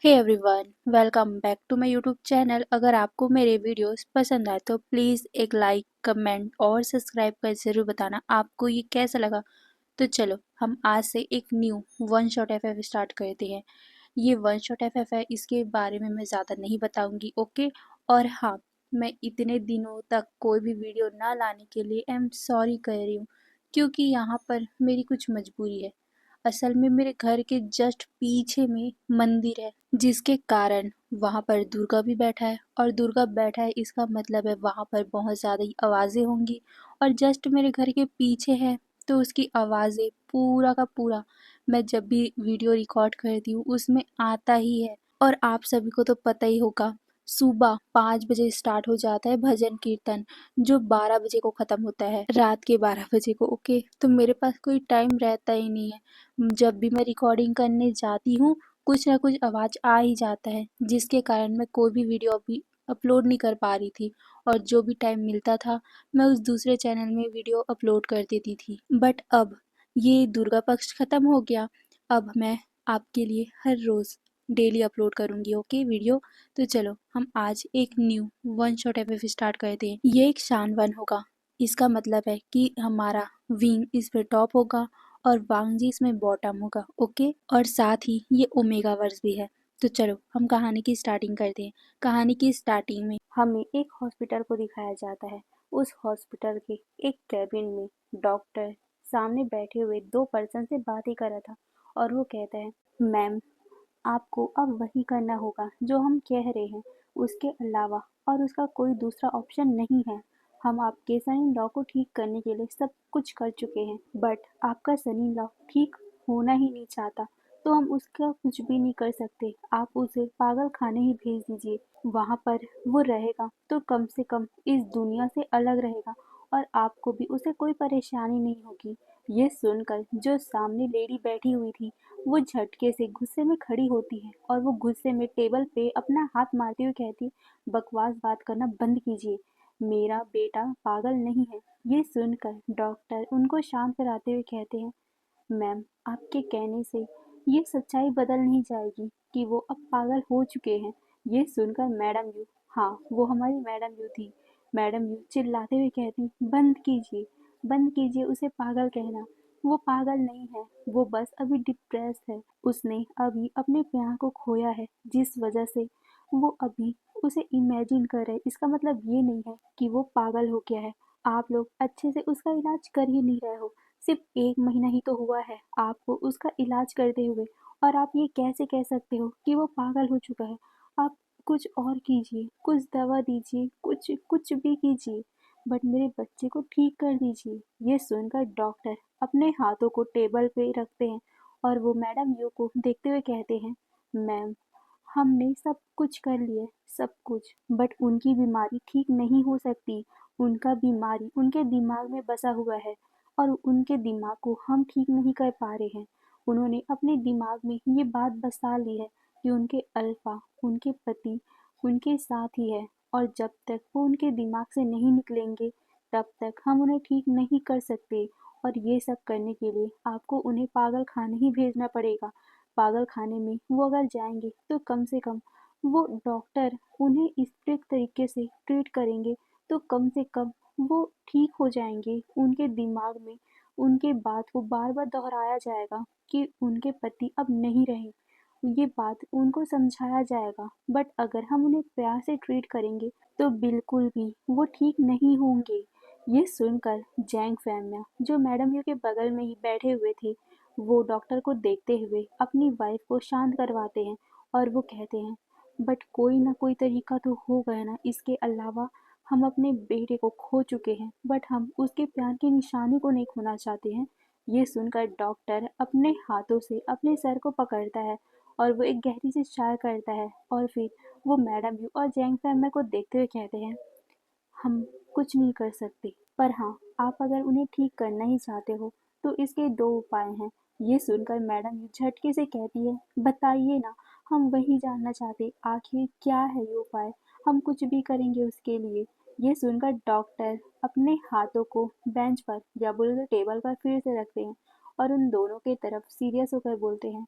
Hey everyone, welcome back to my YouTube channel. अगर आपको मेरे वीडियोस पसंद आए तो प्लीज़ एक लाइक, कमेंट और सब्सक्राइब कर ज़रूर बताना आपको ये कैसा लगा। तो चलो हम आज से एक new one shot FF start करते हैं। ये वन शॉट एफएफ है, इसके बारे में मैं ज़्यादा नहीं बताऊंगी, ओके। और हाँ, मैं इतने दिनों तक कोई भी वीडियो ना लाने के लिए आई एम सॉरी कह रही हूँ, क्योंकि यहाँ पर मेरी कुछ मजबूरी है। असल में मेरे घर के जस्ट पीछे में मंदिर है, जिसके कारण वहाँ पर दुर्गा भी बैठा है, और दुर्गा बैठा है इसका मतलब है वहाँ पर बहुत ज़्यादा ही आवाज़ें होंगी। और जस्ट मेरे घर के पीछे है, तो उसकी आवाज़ें पूरा का पूरा मैं जब भी वीडियो रिकॉर्ड करती हूँ उसमें आता ही है। और आप सभी को तो पता ही होगा, सुबह 5 बजे स्टार्ट हो जाता है भजन कीर्तन, जो 12 बजे को ख़त्म होता है, रात के 12 बजे को, ओके। तो मेरे पास कोई टाइम रहता ही नहीं है। जब भी मैं रिकॉर्डिंग करने जाती हूँ कुछ ना कुछ आवाज़ आ ही जाता है, जिसके कारण मैं कोई भी वीडियो अभी अपलोड नहीं कर पा रही थी। और जो भी टाइम मिलता था मैं उस दूसरे चैनल में वीडियो अपलोड कर देती थी। बट अब ये दुर्गा पक्ष ख़त्म हो गया, अब मैं आपके लिए हर रोज़ डेली अपलोड करूँगी, ओके वीडियो। तो चलो हम आज एक new one shot FF start करते हैं। ये एक शान वन होगा, इसका मतलब है कि हमारा विंग इस पे टॉप होगा और वांगजी इसमें बॉटम होगा, ओके। और साथ ही ये ओमेगा वर्स भी है। तो चलो हम कहानी की स्टार्टिंग करते हैं। कहानी की स्टार्टिंग में हमें एक हॉस्पिटल को दिखाया जाता है। उस हॉस्पिटल के एक कैबिन में डॉक्टर सामने बैठे हुए दो पर्सन से बात ही कर रहा था, और वो कहता है, मैम आपको अब वही करना होगा जो हम कह रहे हैं, उसके अलावा और उसका कोई दूसरा ऑप्शन नहीं है। हम आपके सन इन लॉ को ठीक करने के लिए सब कुछ कर चुके हैं, बट आपका सन इन लॉ ठीक होना ही नहीं चाहता, तो हम उसका कुछ भी नहीं कर सकते। आप उसे पागल खाने ही भेज दीजिए। वहाँ पर वो रहेगा तो कम से कम इस दुनिया से अलग रहेगा, और आपको भी उसे कोई परेशानी नहीं होगी। ये सुनकर जो सामने लेडी बैठी हुई थी, वो झटके से गुस्से में खड़ी होती है, और वो गुस्से में टेबल पे अपना हाथ मारते हुए कहती है, बकवास बात करना बंद कीजिए, मेरा बेटा पागल नहीं है। ये सुनकर डॉक्टर उनको शांत कराते हुए कहते हैं, मैम आपके कहने से ये सच्चाई बदल नहीं जाएगी कि वो अब पागल हो चुके हैं। ये सुनकर मैडम यू, हाँ वो हमारी मैडम यू थी, मैडम यू चिल्लाते हुए कहती, बंद कीजिए, बंद कीजिए उसे पागल कहना। वो पागल नहीं है, वो बस अभी डिप्रेस है। उसने अभी अपने प्यार को खोया है, जिस वजह से वो अभी उसे इमेजिन कर रहे। इसका मतलब ये नहीं है कि वो पागल हो गया है। आप लोग अच्छे से उसका इलाज कर ही नहीं रहे हो। सिर्फ 1 महीना ही तो हुआ है आपको उसका इलाज करते हुए, और आप ये कैसे कह सकते हो कि वो पागल हो चुका है। आप कुछ और कीजिए, कुछ दवा दीजिए, कुछ कुछ भी कीजिए, बट मेरे बच्चे को ठीक कर दीजिए। ये सुनकर डॉक्टर अपने हाथों को टेबल पे रखते हैं, और वो मैडम यू को देखते हुए कहते हैं, मैम हमने सब कुछ कर लिया, सब कुछ, बट उनकी बीमारी ठीक नहीं हो सकती। उनका बीमारी उनके दिमाग में बसा हुआ है, और उनके दिमाग को हम ठीक नहीं कर पा रहे हैं। उन्होंने अपने दिमाग में ये बात बसा ली है कि उनके अल्फा, उनके पति उनके साथ ही है, और जब तक वो उनके दिमाग से नहीं निकलेंगे तब तक हम उन्हें ठीक नहीं कर सकते। और ये सब करने के लिए आपको उन्हें पागल खाने ही भेजना पड़ेगा। पागल खाने में वो अगर जाएंगे तो कम से कम वो डॉक्टर उन्हें स्ट्रिक्ट तरीके से ट्रीट करेंगे, तो कम से कम वो ठीक हो जाएंगे। उनके दिमाग में उनके बात को बार बार दोहराया जाएगा कि उनके पति अब नहीं रहे, ये बात उनको समझाया जाएगा। बट अगर हम उन्हें प्यार से ट्रीट करेंगे तो बिल्कुल भी वो ठीक नहीं होंगे। ये सुनकर जैंग फैमिया, जो मैडम यू के बगल में ही बैठे हुए थे, वो डॉक्टर को देखते हुए अपनी वाइफ को शांत करवाते हैं, और वो कहते हैं, बट कोई ना कोई तरीका तो होगा ना, इसके अलावा हम अपने बेटे को खो चुके हैं, बट हम उसके प्यार की निशानी को नहीं खोना चाहते हैं। ये सुनकर डॉक्टर अपने हाथों से अपने सर को पकड़ता है, और वो एक गहरी सी चाय करता है, और फिर वो मैडम यू और जैंग फैमिया को देखते हुए कहते हैं, हम कुछ नहीं कर सकते, पर हाँ आप अगर उन्हें ठीक करना ही चाहते हो तो इसके दो उपाय हैं। ये सुनकर मैडम ये झटके से कहती है, बताइए ना, हम वही जानना चाहते, आखिर क्या है ये उपाय, हम कुछ भी करेंगे उसके लिए। ये सुनकर डॉक्टर अपने हाथों को बेंच पर, या बोले तो टेबल पर फिर से रखते हैं, और उन दोनों के तरफ सीरियस होकर बोलते हैं,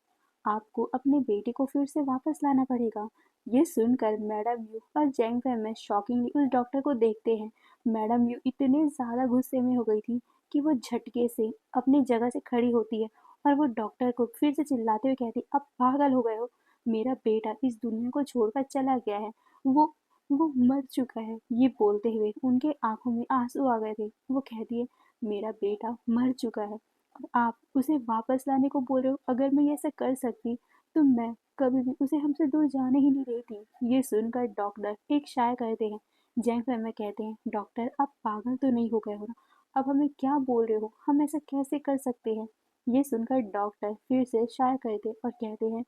आपको अपने बेटे को फिर से वापस लाना पड़ेगा। ये सुनकर मैडम यू और जैंग फैंगमी शॉकिंगली उस डॉक्टर को देखते हैं। मैडम यू इतने ज़्यादा गुस्से में हो गई थी कि वो झटके से अपनी जगह से खड़ी होती है और वो डॉक्टर को फिर से चिल्लाते हुए कहती, अब पागल हो गए हो? मेरा बेटा इस दुनिया को छोड़कर चला गया है। वो वो मर चुका है। ये बोलते हुए उनके आंखों में आंसू आ गए थे। वो कहती है, मेरा बेटा मर चुका है और आप उसे वापस लाने को बोल रहे हो। अगर मैं ऐसा कर सकती तो मैं कभी भी उसे हमसे दूर जाने ही नहीं देती। ये सुनकर डॉक्टर एक शाय करते हैं। जैंग फैंगमी कहते हैं, डॉक्टर आप पागल तो नहीं हो गए हो ना? अब हमें क्या बोल रहे हो? हम ऐसा कैसे कर सकते हैं? ये सुनकर डॉक्टर फिर से शाय करते और कहते हैं,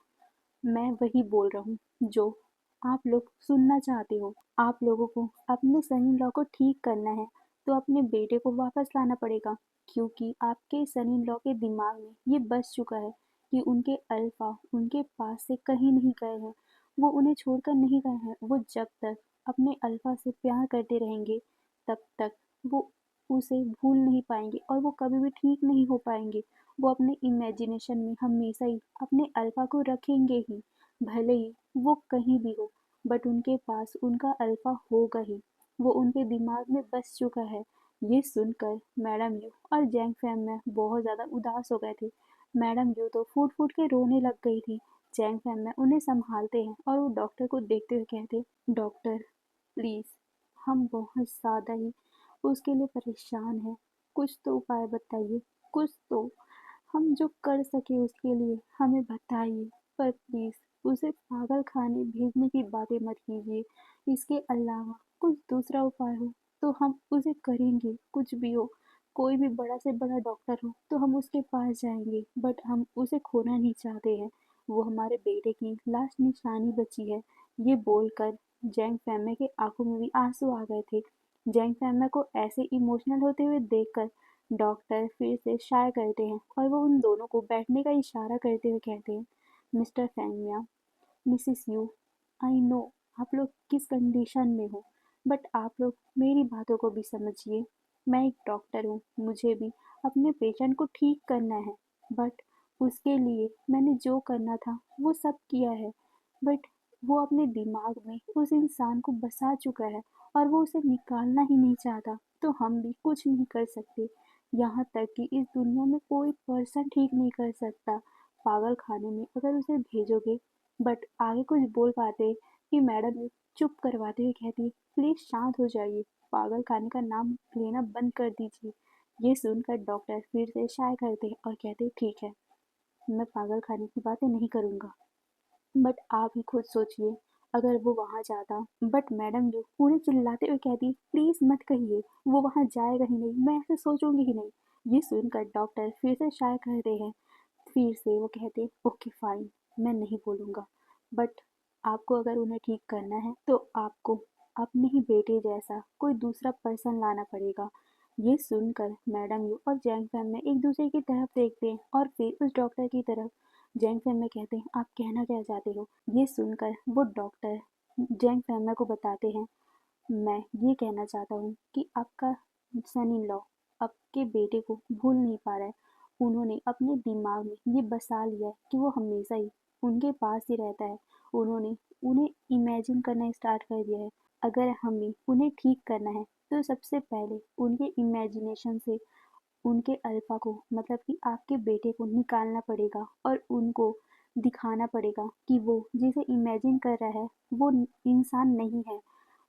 मैं वही बोल रहा हूँ जो आप लोग सुनना चाहते हो। आप लोगों को अपने सन इन लॉ को ठीक करना है तो अपने बेटे को वापस लाना पड़ेगा, क्योंकि आपके सन इन लॉ के दिमाग में ये बस चुका है कि उनके अल्फा उनके पास से कहीं नहीं गए हैं। वो उन्हें छोड़कर नहीं गए हैं। वो जब तक अपने अल्फा से प्यार करते रहेंगे तब तक वो उसे भूल नहीं पाएंगे और वो कभी भी ठीक नहीं हो पाएंगे। वो अपने इमेजिनेशन में हमेशा ही अपने अल्फा को रखेंगे ही, भले ही वो कहीं भी हो, बट उनके पास उनका अल्फा होगा ही। वो उनके दिमाग में बस चुका है। ये सुनकर मैडम यू और जैंग फैम में बहुत ज़्यादा उदास हो गए थे। मैडम यू तो फूट फूट के रोने लग गई थी। जैंग फैम में उन्हें संभालते हैं और वो डॉक्टर को देखते हुए कहते, डॉक्टर प्लीज़, हम बहुत ज़्यादा ही उसके लिए परेशान हैं। कुछ तो उपाय बताइए, कुछ तो। हम जो कर सके उसके लिए हमें बताइए, पर प्लीज़ उसे पागल खाने भेजने की बातें मत कीजिए। इसके अलावा कुछ दूसरा उपाय हो तो हम उसे करेंगे, कुछ भी हो। कोई भी बड़ा से बड़ा डॉक्टर हो तो हम उसके पास जाएंगे, बट हम उसे खोना नहीं चाहते हैं। वो हमारे बेटे की लास्ट निशानी बची है। ये बोलकर जैंग फैमे के आंखों में भी आंसू आ गए थे। जैंग फैमे को ऐसे इमोशनल होते हुए देखकर डॉक्टर फिर से शाय करते हैं और वो उन दोनों को बैठने का इशारा करते हुए कहते हैं, मिस्टर फैंगमिया, मिसिस यू, आई नो आप लोग किस कंडीशन में हो, बट आप लोग मेरी बातों को भी समझिए। मैं एक डॉक्टर हूँ, मुझे भी अपने पेशेंट को ठीक करना है, बट उसके लिए मैंने जो करना था वो सब किया है, बट वो अपने दिमाग में उस इंसान को बसा चुका है और वो उसे निकालना ही नहीं चाहता। तो हम भी कुछ नहीं कर सकते। यहाँ तक कि इस दुनिया में कोई पर्सन ठीक नहीं कर सकता। पागल खाने में अगर उसे भेजोगे, बट आगे कुछ बोल पाते कि मैडम चुप करवाते हुए कहती, प्लीज शांत हो जाइए, पागल खाने का नाम लेना बंद कर दीजिए। ये सुनकर डॉक्टर फिर से शाय करते और कहते, ठीक है, मैं पागल खाने की बातें नहीं करूँगा, बट आप ही खुद सोचिए अगर वो वहाँ जाता। बट मैडम जो उन्हें चिल्लाते हुए कहती, प्लीज मत कहिए, वो वहाँ जाएगा ही नहीं, मैं ऐसे सोचूंगी ही नहीं। ये सुनकर डॉक्टर फिर से शाय करते हैं। फिर से वो कहते, ओके फाइन, मैं नहीं बोलूँगा, बट आपको अगर उन्हें ठीक करना है तो आपको अपने ही बेटे जैसा कोई दूसरा पर्सन लाना पड़ेगा। ये सुनकर मैडम यू और जैंग फैम में एक दूसरे की तरफ देखते हैं और फिर उस डॉक्टर की तरफ। जैंग फैम में कहते हैं, आप कहना क्या चाहते हो? ये सुनकर वो डॉक्टर जैंग फैम को बताते हैं, मैं ये कहना चाहता हूँ कि आपका सन इन लॉ आपके बेटे को भूल नहीं पा रहा है। उन्होंने अपने दिमाग में ये बसा लिया है कि वो हमेशा ही उनके पास ही रहता है। उन्होंने उन्हें इमेजिन करना स्टार्ट कर दिया है। अगर हमें उन्हें ठीक करना है तो सबसे पहले उनके इमेजिनेशन से उनके अल्फा को, मतलब कि आपके बेटे को निकालना पड़ेगा और उनको दिखाना पड़ेगा कि वो जिसे इमेजिन कर रहा है वो इंसान नहीं है,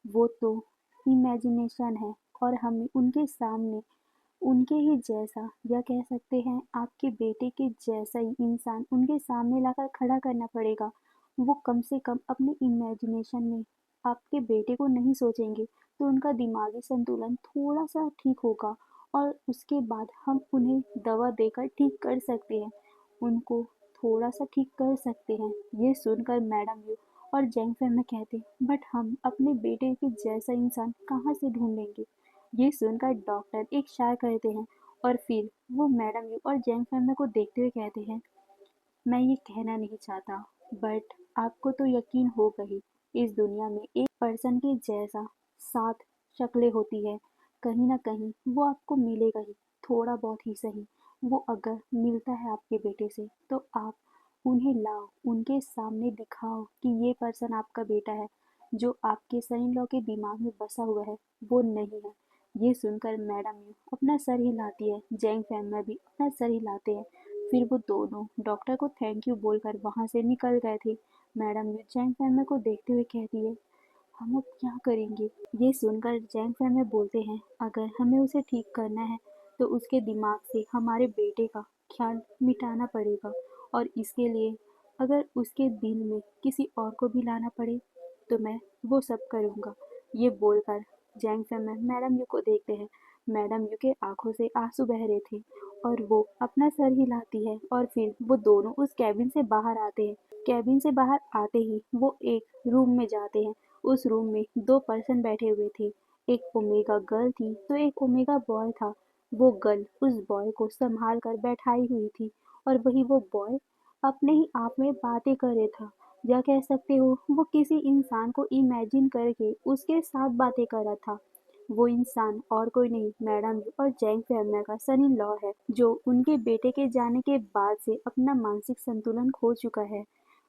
वो तो इमेजिनेशन है। और हमें उनके सामने उनके ही जैसा, या कह सकते हैं आपके बेटे के जैसा ही इंसान उनके सामने लाकर खड़ा करना पड़ेगा। वो कम से कम अपने इमेजिनेशन में आपके बेटे को नहीं सोचेंगे तो उनका दिमागी संतुलन थोड़ा सा ठीक होगा और उसके बाद हम उन्हें दवा देकर ठीक कर सकते हैं, उनको थोड़ा सा ठीक कर सकते हैं। ये सुनकर मैडम यू और जेंग फैमी कहते, बट हम अपने बेटे के जैसा इंसान कहाँ से ढूंढेंगे? ये सुनकर डॉक्टर एक शाय करते हैं और फिर वो मैडम यू और जेंग फैमी को देखते हुए कहते हैं, मैं ये कहना नहीं चाहता, बट आपको तो यकीन होगा ही, इस दुनिया में एक पर्सन के जैसा 7 शक्लें होती है। कहीं ना कहीं वो आपको मिलेगा ही, थोड़ा बहुत ही सही। वो अगर मिलता है आपके बेटे से तो आप उन्हें लाओ, उनके सामने दिखाओ कि ये पर्सन आपका बेटा है। जो आपके सन इन लॉ के दिमाग में बसा हुआ है वो नहीं है। ये सुनकर मैडम यू अपना सर हिलाती है, जैंग फैमिली भी अपना सर हिलाते हैं। फिर वो दोनों डॉक्टर को थैंक यू बोलकर वहाँ से निकल गए थे। मैडम यू जैंग फैमिली को देखते हुए कहती है, हम अब क्या करेंगे? ये सुनकर जैंग फैमिली बोलते हैं, अगर हमें उसे ठीक करना है तो उसके दिमाग से हमारे बेटे का ख्याल मिटाना पड़ेगा, और इसके लिए अगर उसके दिल में किसी और को भी लाना पड़े तो मैं वो सब करूँगा। ये बोलकर जैंग फैमिली मैडम यू को देखते हैं। मैडम यू के आंखों से आंसू बह रहे थे और वो अपना सर हिलाती है, और फिर वो दोनों उस कैबिन से बाहर आते हैं। कैबिन से बाहर आते ही वो एक रूम में जाते हैं। उस रूम में दो पर्सन बैठे हुए थे। एक ओमेगा गर्ल थी तो एक ओमेगा बॉय था। वो गर्ल उस बॉय को संभाल कर बैठाई हुई थी, और वही वो बॉय अपने ही आप में बातें कर रहा था, या कह सकते हो वो किसी इंसान को इमेजिन करके उसके साथ बातें कर रहा था। वो इंसान और कोई नहीं, मैडम और जैंग फैमिली का सन इन लॉ है, जो उनके बेटे के जाने के बाद से अपना मानसिक संतुलन खो चुका है।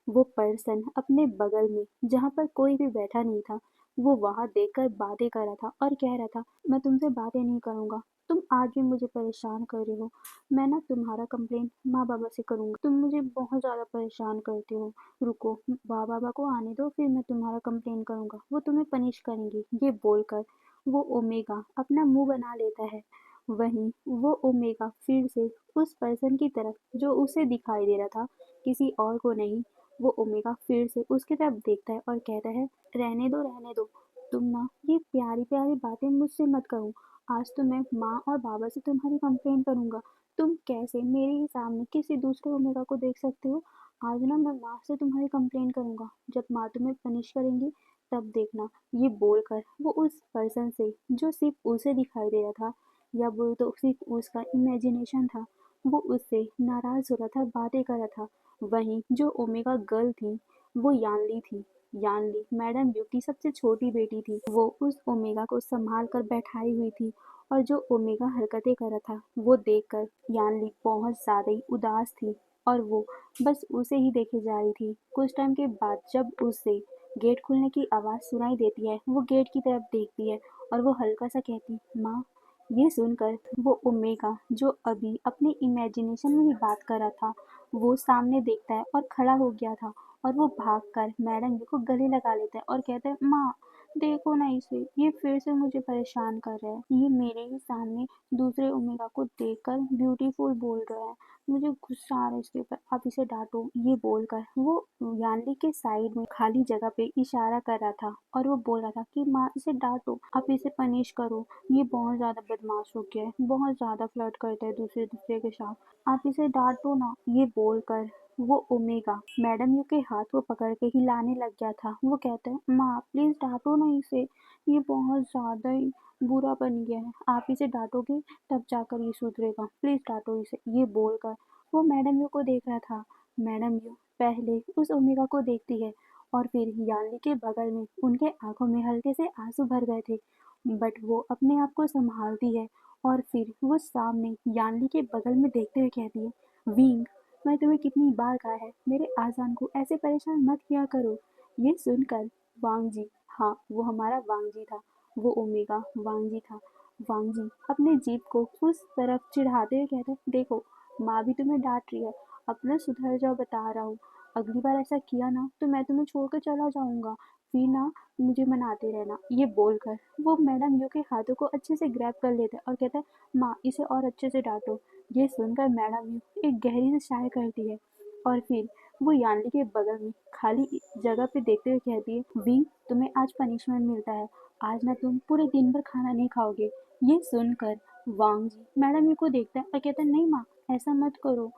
वो पर्सन अपने बगल में जहाँ पर कोई भी बैठा नहीं था, वो वहाँ देखकर बातें कर रहा था और कह रहा था, मैं तुमसे बातें नहीं करूँगा, तुम आज भी मुझे परेशान कर रहे हो। मैं ना तुम्हारा कंप्लेन माँ बाबा से करूँगा, तुम मुझे बहुत ज़्यादा परेशान करते हो। रुको, माँ बाबा को आने दो, फिर मैं तुम्हारा कंप्लेन करूँगा, वो तुम्हें पनिश करेंगे। ये बोलकर वो ओमेगा अपना मुंह बना लेता है। वहीं वो ओमेगा फिर से उस पर्सन की तरफ जो उसे दिखाई दे रहा था, किसी और को नहीं, वो ओमेगा फिर से उसकी तरफ देखता है और कहता है, रहने दो, तुम ना ये प्यारी प्यारी बातें मुझसे मत करो। आज तो मैं माँ और बाबा से तुम्हारी कंप्लेन करूंगा। तुम कैसे मेरे ही सामने किसी दूसरे ओमेगा को देख सकते हो? आज ना मैं माँ से तुम्हारी कंप्लेन करूंगा। जब माँ तुम्हें पनिश करेंगी तब देखना। ये बोलकर वो उस पर्सन से जो सिर्फ उसे दिखाई दे रहा था, या वो तो सिर्फ उसका इमेजिनेशन था, वो उससे नाराज हो रहा था, बातें कर रहा था। वहीं जो ओमेगा गर्ल थी वो यानली थी। यानली मैडम यू की सबसे छोटी बेटी थी। वो उस ओमेगा को संभाल कर बैठाई हुई थी, और जो ओमेगा हरकतें कर रहा था वो देखकर यानली बहुत ज़्यादा ही उदास थी, और वो बस उसे ही देखे जा रही थी। कुछ टाइम के बाद जब उसे गेट खुलने की आवाज़ सुनाई देती है, वो गेट की तरफ देखती है और वो हल्का सा कहती, माँ। ये सुनकर वो ओमेगा जो अभी अपने इमेजिनेशन में ही बात कर रहा था, वो सामने देखता है और खड़ा हो गया था, और वो भागकर मैडम जी को गले लगा लेता है और कहता है, माँ देखो ना इसे, ये फिर से मुझे परेशान कर रहा है। ये मेरे ही सामने दूसरे ओमेगा को देखकर ब्यूटीफुल बोल रहा है। मुझे गुस्सा आ रहा है इसके ऊपर, आप इसे डांटो। ये बोलकर वो यानली के साइड में खाली जगह पे इशारा कर रहा था, और वो बोल रहा था कि माँ इसे डांटो, आप इसे पनिश करो। ये बहुत ज़्यादा बदमाश हो गया है, बहुत ज़्यादा फ्लर्ट करता है दूसरे दूसरे के साथ, आप इसे डांटो ना। ये बोलकर वो ओमेगा मैडम यू के हाथ को पकड़ के हिलाने लग गया था। वो कहता है, माँ प्लीज़ डांटो ना इसे, ये बहुत ज़्यादा ही बुरा बन गया है, आप इसे डांटोगे तब जाकर ये सुधरेगा, प्लीज़ डांटो इसे। ये बोलकर वो मैडम यू को देख रहा था। मैडम यू पहले उस ओमेगा को देखती है, और फिर यान्नी के बगल में उनके आंखों में हल्के से आंसू भर गए थे, बट वो अपने आप को संभालती है, और फिर वो सामने यान्नी के बगल में देखते हुए कहती है, विंग, मैं तुम्हें कितनी बार कहा है मेरे आजान को ऐसे परेशान मत किया करो। ये सुनकर वांग जी, हाँ वो हमारा वांग जी था, वो ओमेगा वांग जी था। वांग जी अपने जीप को उस तरफ चिढ़ाते हुए कहते, देखो माँ भी तुम्हें डांट रही है, अपना सुधर जाओ, बता रहा हूँ। अगली बार ऐसा किया ना तो मैं तुम्हें छोड़कर चला जाऊंगा, फिर ना मुझे मनाते रहना। ये बोलकर वो मैडम यू के हाथों को अच्छे से ग्रैब कर लेता है और कहता है, माँ इसे और अच्छे से डांटो। ये सुनकर मैडम यू एक गहरी से चाय करती है, और फिर वो यान्नी के बगल में खाली जगह पे देखते हुए कहती है, विंग तुम्हें आज पनिशमेंट मिलता है, आज ना तुम पूरे दिन भर खाना नहीं खाओगे। ये सुनकर वांग जी मैडम यू को देखता है और कहता है, नहीं माँ ऐसा मत करो,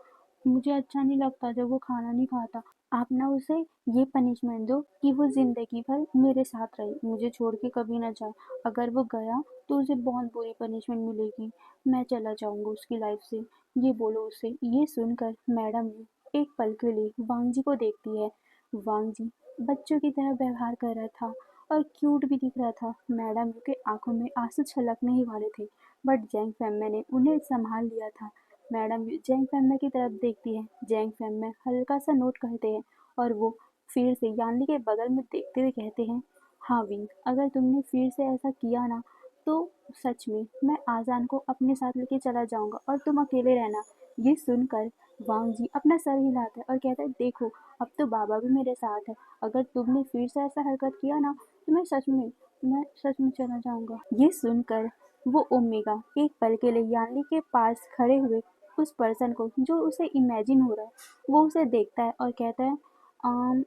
मुझे अच्छा नहीं लगता जब वो खाना नहीं खाता। आप ना उसे ये पनिशमेंट दो कि वो ज़िंदगी भर मेरे साथ रहे, मुझे छोड़ के कभी ना जाए। अगर वो गया तो उसे बहुत बुरी पनिशमेंट मिलेगी, मैं चला जाऊंगा उसकी लाइफ से। ये बोलो उसे। ये सुनकर मैडम यू एक पल के लिए वांग जी को देखती है। वांग जी बच्चों की तरह व्यवहार कर रहा था और क्यूट भी दिख रहा था। मैडम यू के आंखों में आंसू छलकने ही वाले थे, बट जैंग फैमिली ने उन्हें संभाल लिया था। मैडम जैंग फैमिली की तरफ देखती है। जैंग फैमिली हल्का सा नोट करते हैं और वो फिर से यानली के बगल में देखते हुए कहते हैं, हाँ विंग, अगर तुमने फिर से ऐसा किया ना तो सच में मैं आजान को अपने साथ लेके चला जाऊंगा और तुम अकेले रहना। ये सुनकर वांग जी अपना सर हिलाता है और कहता है, देखो अब तो बाबा भी मेरे साथ है, अगर तुमने फिर से ऐसा हरकत किया ना तो मैं सच में चला जाऊंगा। ये सुनकर वो ओमेगा एक पल के लिए यान्नी के पास खड़े हुए उस पर्सन को जो उसे इमेजिन हो रहा है वो उसे देखता है और कहता है, आम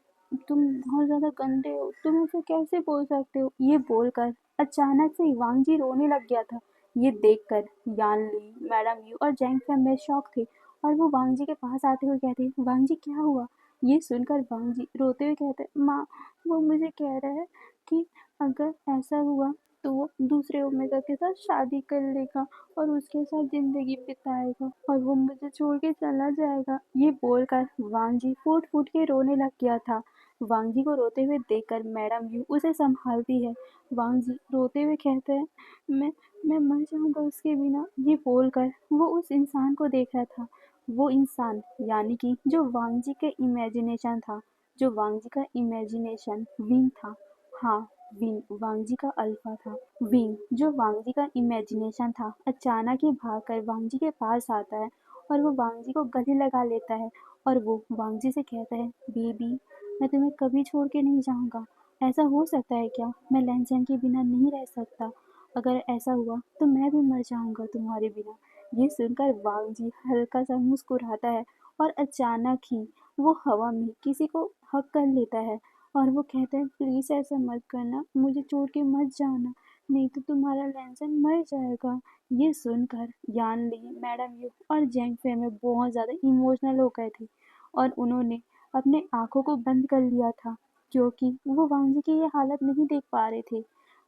तुम बहुत ज़्यादा गंदे हो, तुम ऐसे कैसे बोल सकते हो। ये बोलकर अचानक से वांग जी रोने लग गया था। ये देखकर यान ली, मैडम यू और जैंग फैम में शौक थे और वो वांग जी के पास आते हुए कहते, वांग जी क्या हुआ। ये सुनकर वांग जी रोते हुए कहते, माँ वो मुझे कह रहा है कि अगर ऐसा हुआ तो वो दूसरे ओमेगा के साथ शादी कर लेगा और उसके साथ जिंदगी बिताएगा और वो मुझे छोड़ के चला जाएगा। ये बोलकर वांग जी फूट फूट के रोने लग गया था। वांग जी को रोते हुए देखकर मैडम यू उसे संभालती है। वांग जी रोते हुए कहते हैं, मैं मैं मर जाऊंगा उसके बिना। ये बोलकर वो उस इंसान को देख रहा था। वो इंसान यानी कि जो वांग जी के इमेजिनेशन था, जो वांग जी का इमेजिनेशन विंग था। हाँ, विंग वांग जी का अल्फा था। विंग जो वांग जी का इमेजिनेशन था अचानक ही भागकर वांग जी के पास आता है और वो वांग जी को गले लगा लेता है और वो वांग जी से कहता है, बेबी मैं तुम्हें कभी छोड़ के नहीं जाऊंगा। ऐसा हो सकता है क्या, मैं लैंसैन के बिना नहीं रह सकता। अगर ऐसा हुआ तो मैं भी मर जाऊंगा तुम्हारे बिना। ये सुनकर वांग जी हल्का सा मुस्कुराता है और अचानक ही वो हवा में किसी को हक कर लेता है और वो कहता है, प्लीज़ ऐसा मत करना, मुझे छोड़ के मत जाना, नहीं तो तुम्हारा लैंसन मर जाएगा। ये सुनकर यान ली, मैडम यू और जेंग फे में बहुत ज़्यादा इमोशनल हो गए थे और उन्होंने अपने आंखों को बंद कर लिया था क्योंकि वो वांग जी की ये हालत नहीं देख पा रहे थे।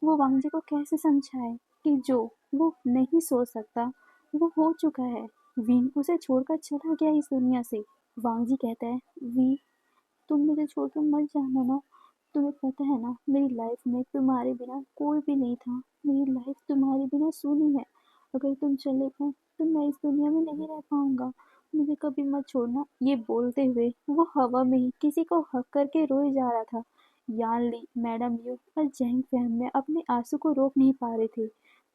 वो वांग जी को कैसे समझाए कि जो वो नहीं सोच सकता वो हो चुका है। विंग उसे छोड़कर चला गया इस दुनिया से। वांग जी कहता है, वी तुम मुझे छोड़ के मत जाना ना। तुम्हें पता है ना मेरी लाइफ में तुम्हारे बिना कोई भी नहीं था। मेरी लाइफ तुम्हारे बिना सूनी है। अगर तुम चले गए तो मैं इस दुनिया में नहीं रह पाऊंगा। मुझे कभी मत छोड़ना। ये बोलते हुए वो हवा में ही किसी को हक करके रोए जा रहा था। यान ली, मैडम यू और जैंग फैम में अपने आंसू को रोक नहीं पा रहे थे।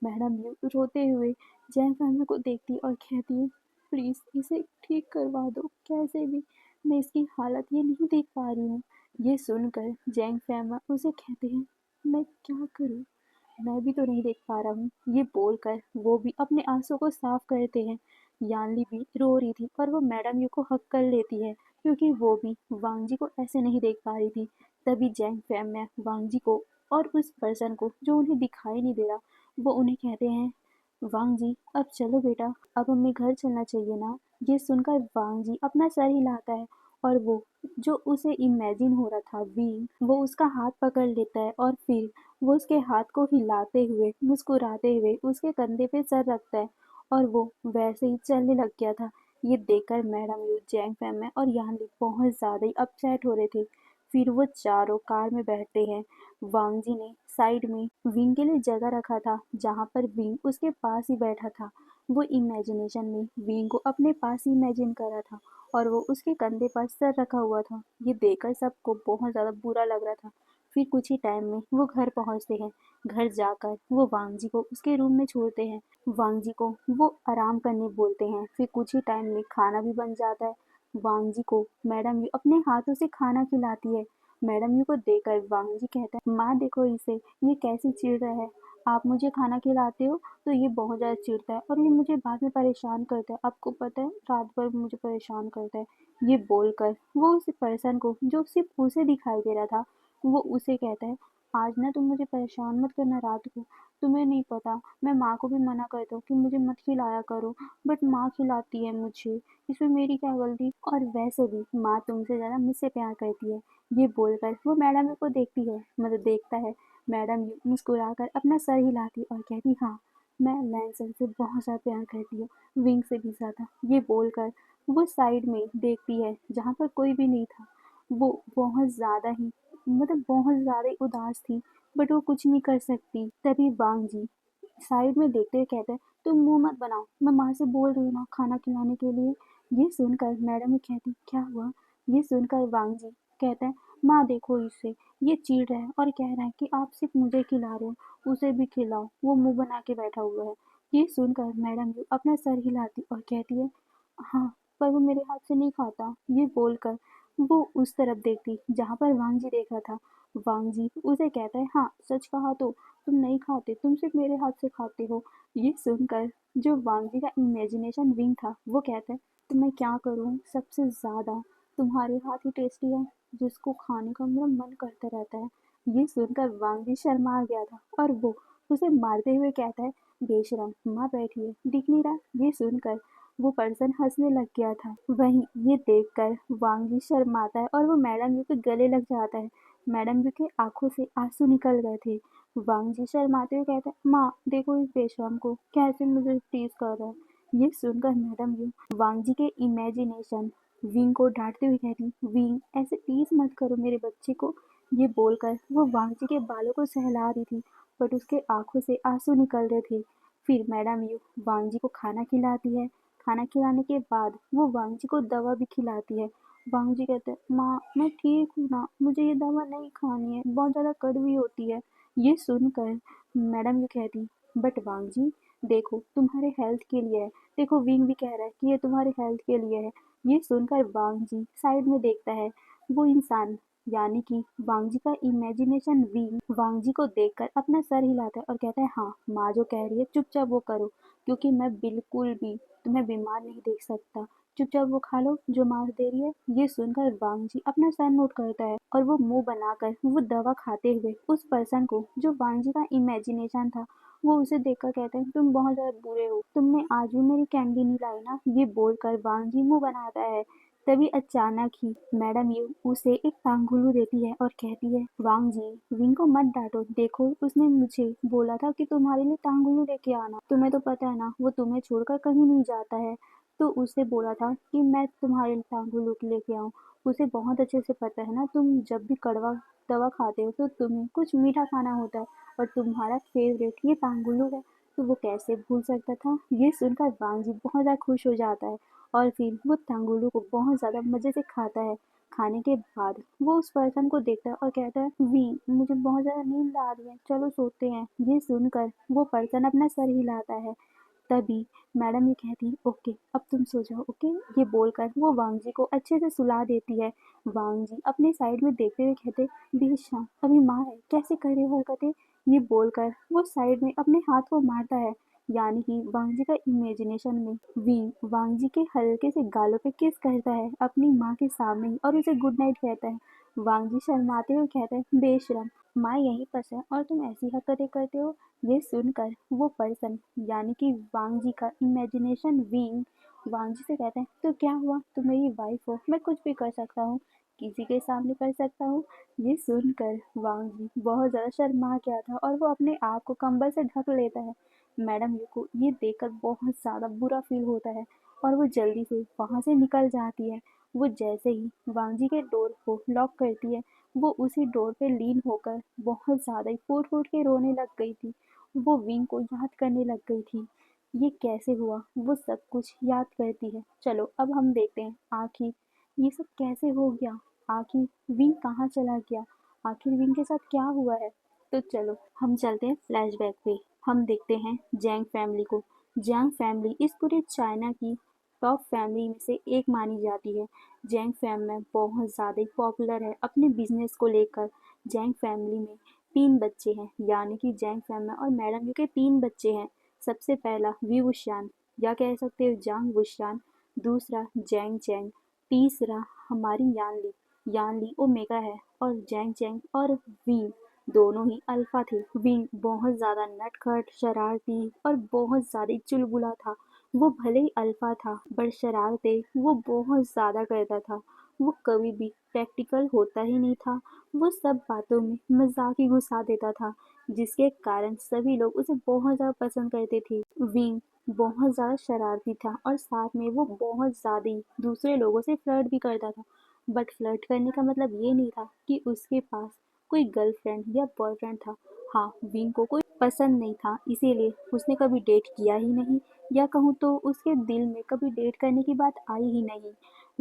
मैडम यू रोते हुए जैंग फैम को देखती और कहती है, प्लीज़ इसे ठीक करवा दो कैसे भी, मैं इसकी हालत ये नहीं देख पा रही हूँ। ये सुनकर जैंग फैमा उसे कहते हैं, मैं क्या करूँ, मैं भी तो नहीं देख पा रहा हूँ। ये बोलकर वो भी अपने आंसू को साफ करते हैं। यानली भी रो रही थी और वो मैडम यू को हक कर लेती है क्योंकि वो भी वांग जी को ऐसे नहीं देख पा रही थी। तभी जैंग फैम ने वांग जी को और उस पर्सन को जो उन्हें दिखाई नहीं दे रहा वो उन्हें कहते हैं, वांग जी अब चलो बेटा, अब हमें घर चलना चाहिए ना। ये सुनकर वांग जी अपना सर हिलाता है और वो जो उसे इमेजिन हो रहा था विंग वो उसका हाथ पकड़ लेता है और फिर वो उसके हाथ को हिलाते हुए मुस्कुराते हुए उसके कंधे पे सर रखता है और वो वैसे ही चलने लग गया था। ये देखकर मैडम यू जैंग फैम और यहाँ बहुत ज़्यादा ही अपसेट हो रहे थे। फिर वो चारों कार में बैठते हैं। वांग जी ने साइड में विंग के लिए जगह रखा था जहाँ पर विंग उसके पास ही बैठा था। वो इमेजिनेशन में विंग को अपने पास ही इमेजिन कर रहा था और वो उसके कंधे पर सर रखा हुआ था। ये देखकर सबको बहुत ज़्यादा बुरा लग रहा था। फिर कुछ ही टाइम में वो घर पहुंचते हैं। घर जाकर वो वांग जी को उसके रूम में छोड़ते हैं। वांग जी को वो आराम करने बोलते हैं। फिर कुछ ही टाइम में खाना भी बन जाता है। वांग जी को मैडम यू अपने हाथों से खाना खिलाती है। मैडम यू को देखकर वांग जी कहता है, माँ देखो इसे, ये कैसे चिढ़ रहा है। आप मुझे खाना खिलाते हो तो ये बहुत ज़्यादा चिढ़ता है और ये मुझे बाद में परेशान करता है। आपको पता है रात भर मुझे परेशान करता है। ये बोलकर वो उस पर्सन को जो सिर्फ उसे दिखाई दे रहा था वो उसे कहता है, आज ना तुम मुझे परेशान मत करना रात को। तुम्हें नहीं पता मैं माँ को भी मना करता हूँ कि मुझे मत खिलाया करो, बट माँ खिलाती है मुझे, इसमें मेरी क्या गलती। और वैसे भी माँ तुमसे ज़्यादा मुझसे प्यार करती है। ये बोलकर वो मैडम को देखती है, मतलब देखता है। मैडम मुस्कुराकर अपना सर हिलाती और कहती, हाँ मैं लैंसल से बहुत ज़्यादा प्यार करती हूँ, विंग से भी ज़्यादा। ये बोलकर वो साइड में देखती है जहाँ पर कोई भी नहीं था। वो बहुत ज़्यादा ही, मतलब बहुत ज़्यादा ही उदास थी, बट वो कुछ नहीं कर सकती। तभी वांग जी साइड में देखते हुए कहता है, तुम मुंह मत बनाओ, मैं माँ से बोल रही हूँ ना खाना खिलाने के लिए। ये सुनकर मैडम भी कहती, क्या हुआ? ये सुनकर वांग जी कहता है, माँ देखो इसे, ये चिढ़ रहा है और कह रहा है कि आप सिर्फ मुझे खिला रहे हो, उसे भी खिलाओ, वो मुंह बना के बैठा हुआ है। ये सुनकर मैडम जी अपना सर हिलाती और कहती है, हाँ, पर वो मेरे हाथ से नहीं खाता। ये बोलकर वो उस तरफ देखती जहाँ पर वांग जी देख रहा था। वांग जी उसे कहता है, हाँ, सच कहा तो तुम नहीं खाते, तुम सिर्फ मेरे हाथ से खाते हो। ये सुनकर जो वांग जी का इमेजिनेशन विंग था वो कहता है, तो मैं क्या करूँ, सबसे ज़्यादा तुम्हारे हाथ ही टेस्टी है, जिसको खाने का मेरा मन करता रहता है। ये सुनकर वांग जी शर्मा गया था और वो उसे मारते हुए कहता है, बेशरम, माँ बैठी है, दिख नहीं रहा? ये सुनकर वो पर्सन हंसने लग गया था। वहीं ये देखकर वांग जी शर्माता है और वो मैडम जी के गले लग जाता है। मैडम जी की आंखों से आंसू निकल गए थे। वांग जी शर्माते हुए कहते हैं, माँ देखो इस बेशरम को कैसे मुझे टीज कर रहा है। ये सुनकर मैडम जी वांग जी के इमेजिनेशन विंग को डांटते हुए कहती, विंग ऐसे टीज मत करो मेरे बच्चे को। ये बोलकर वो वांग जी के बालों को सहला रही थी, बट उसके आंखों से आंसू निकल रहे थे। फिर मैडम यू वांग जी को खाना खिलाती है। खाना खिलाने के बाद वो वांग जी को दवा भी खिलाती है। वांग जी कहते हैं, माँ मैं ठीक हूँ ना, मुझे ये दवा नहीं खानी है, बहुत ज़्यादा कड़वी होती है। ये सुनकर मैडम ये कहती, बट वांग जी देखो तुम्हारे हेल्थ के लिए है, देखो विंग भी कह रहा है कि ये तुम्हारे हेल्थ के लिए है। ये सुनकर वांग जी साइड में देखता है। वो इंसान यानी कि वांग जी का इमेजिनेशन विंग वांग जी को देखकर अपना सर हिलाता है और कहता है, हाँ, माँ जो कह रही है चुपचाप वो करो, क्योंकि मैं बिल्कुल भी तुम्हें बीमार नहीं देख सकता। चुपचाप वो खा लो जो माँ दे रही है। ये सुनकर वांग जी अपना सर नोट करता है और वो मुंह बनाकर वो दवा खाते हुए उस पर्सन को जो वांग जी का इमेजिनेशन था वो उसे देखकर कहते हैं, तुम बहुत ज्यादा बुरे हो, तुमने आज भी मेरी कैंडी नहीं लाई ना। ये बोलकर वांग जी मुंह बनाता है। तभी अचानक ही मैडम यू उसे एक टांगुलू देती है और कहती है, वांग जी विंग को मत डांटो, देखो उसने मुझे बोला था कि तुम्हारे लिए टांगुलू लेके आना, तुम्हें तो पता है ना वो तुम्हें छोड़कर कहीं नहीं जाता है। तो उसे बोला था कि मैं तुम्हारे लिए टांगुलू लेके आऊँ। उसे बहुत अच्छे से पता है ना, तुम जब भी कड़वा दवा खाते हो तो तुम्हें कुछ मीठा खाना होता है और तुम्हारा फेवरेट ये टांगुलू है, तो वो कैसे भूल सकता था। ये सुनकर वांग जी बहुत ज़्यादा खुश हो जाता है और फिर वो टांगुलू को बहुत ज़्यादा मज़े से खाता है। खाने के बाद वो उस पर्सन को देखता है और कहता है, वी मुझे बहुत ज़्यादा नींद आ रही है, चलो सोते हैं। ये सुनकर वो पर्सन अपना सर हिलाता है। तभी मैडम ये कहती, ओके अब तुम सो जाओ, ओके। ये बोलकर वो वांग जी को अच्छे से सुला देती है। वांग जी अपने साइड में देखते हुए कहते, बेशा अभी माँ है, कैसे कर रही हो हरकतें। ये बोलकर वो साइड में अपने हाथ को मारता है। यानी कि वांग जी का इमेजिनेशन में वी वांग जी के हल्के से गालों पे किस करता है अपनी माँ के सामने ही और उसे गुड नाइट कहता है। वांग जी शर्माते हुए कहते हैं, बेशरम, माँ यहीं पर है और तुम ऐसी हरकतें करते हो। ये सुनकर वो पर्सन यानी कि वांग जी का इमेजिनेशन विंग वांग जी से कहते हैं, तो क्या हुआ, तुम मेरी वाइफ हो, मैं कुछ भी कर सकता हूँ, किसी के सामने कर सकता हूँ। ये सुनकर वांग जी बहुत ज़्यादा शर्मा गया था और वो अपने आप को कंबल से ढक लेता है। मैडम यू को ये देखकर बहुत ज़्यादा बुरा फील होता है और वो जल्दी से वहाँ से निकल जाती है। वो जैसे ही वांग जी के डोर को लॉक करती है वो उसी डोर पे लीन होकर बहुत ज़्यादा ही फूट फूट के रोने लग गई थी। वो विंग को याद करने लग गई थी। ये कैसे हुआ वो सब कुछ याद करती है। चलो अब हम देखते हैं आखिर ये सब कैसे हो गया, आखिर विंग कहाँ चला गया, आखिर विंग के साथ क्या हुआ है। तो चलो हम चलते हैं फ्लैशबैक पे। हम देखते हैं जैंग फैमिली को। जैंग फैमिली इस पूरे चाइना की टॉप फैमिली में से एक मानी जाती है। जैंग फैमिली बहुत ज़्यादा ही पॉपुलर है अपने बिजनेस को लेकर। जैंग फैमिली में तीन बच्चे हैं, यानी कि जैंग फैमिली और मैडम यू के तीन बच्चे हैं। सबसे पहला वी वुशान या कह सकते हो जांग वुशान, दूसरा जैंग चैंग, तीसरा हमारी यानली ओमेगा है और जैंग चैंग और वी दोनों ही अल्फा थे। विंग बहुत ज़्यादा नटखट शरारती और बहुत ज़्यादा चुलबुला था। वो भले ही अल्फा था पर शरारतें वो बहुत ज़्यादा करता था। वो कभी भी प्रैक्टिकल होता ही नहीं था। वो सब बातों में मजाक ही घुसा देता था, जिसके कारण सभी लोग उसे बहुत ज़्यादा पसंद करते थे। विंग बहुत ज़्यादा शरारती था और साथ में वो बहुत ज़्यादा ही दूसरे लोगों से फ्लर्ट भी करता था। बट फ्लर्ट करने का मतलब ये नहीं था कि उसके पास कोई गर्लफ्रेंड या बॉयफ्रेंड था। हाँ, विंग को कोई पसंद नहीं था, इसीलिए उसने कभी डेट किया ही नहीं, या कहूँ तो उसके दिल में कभी डेट करने की बात आई ही नहीं।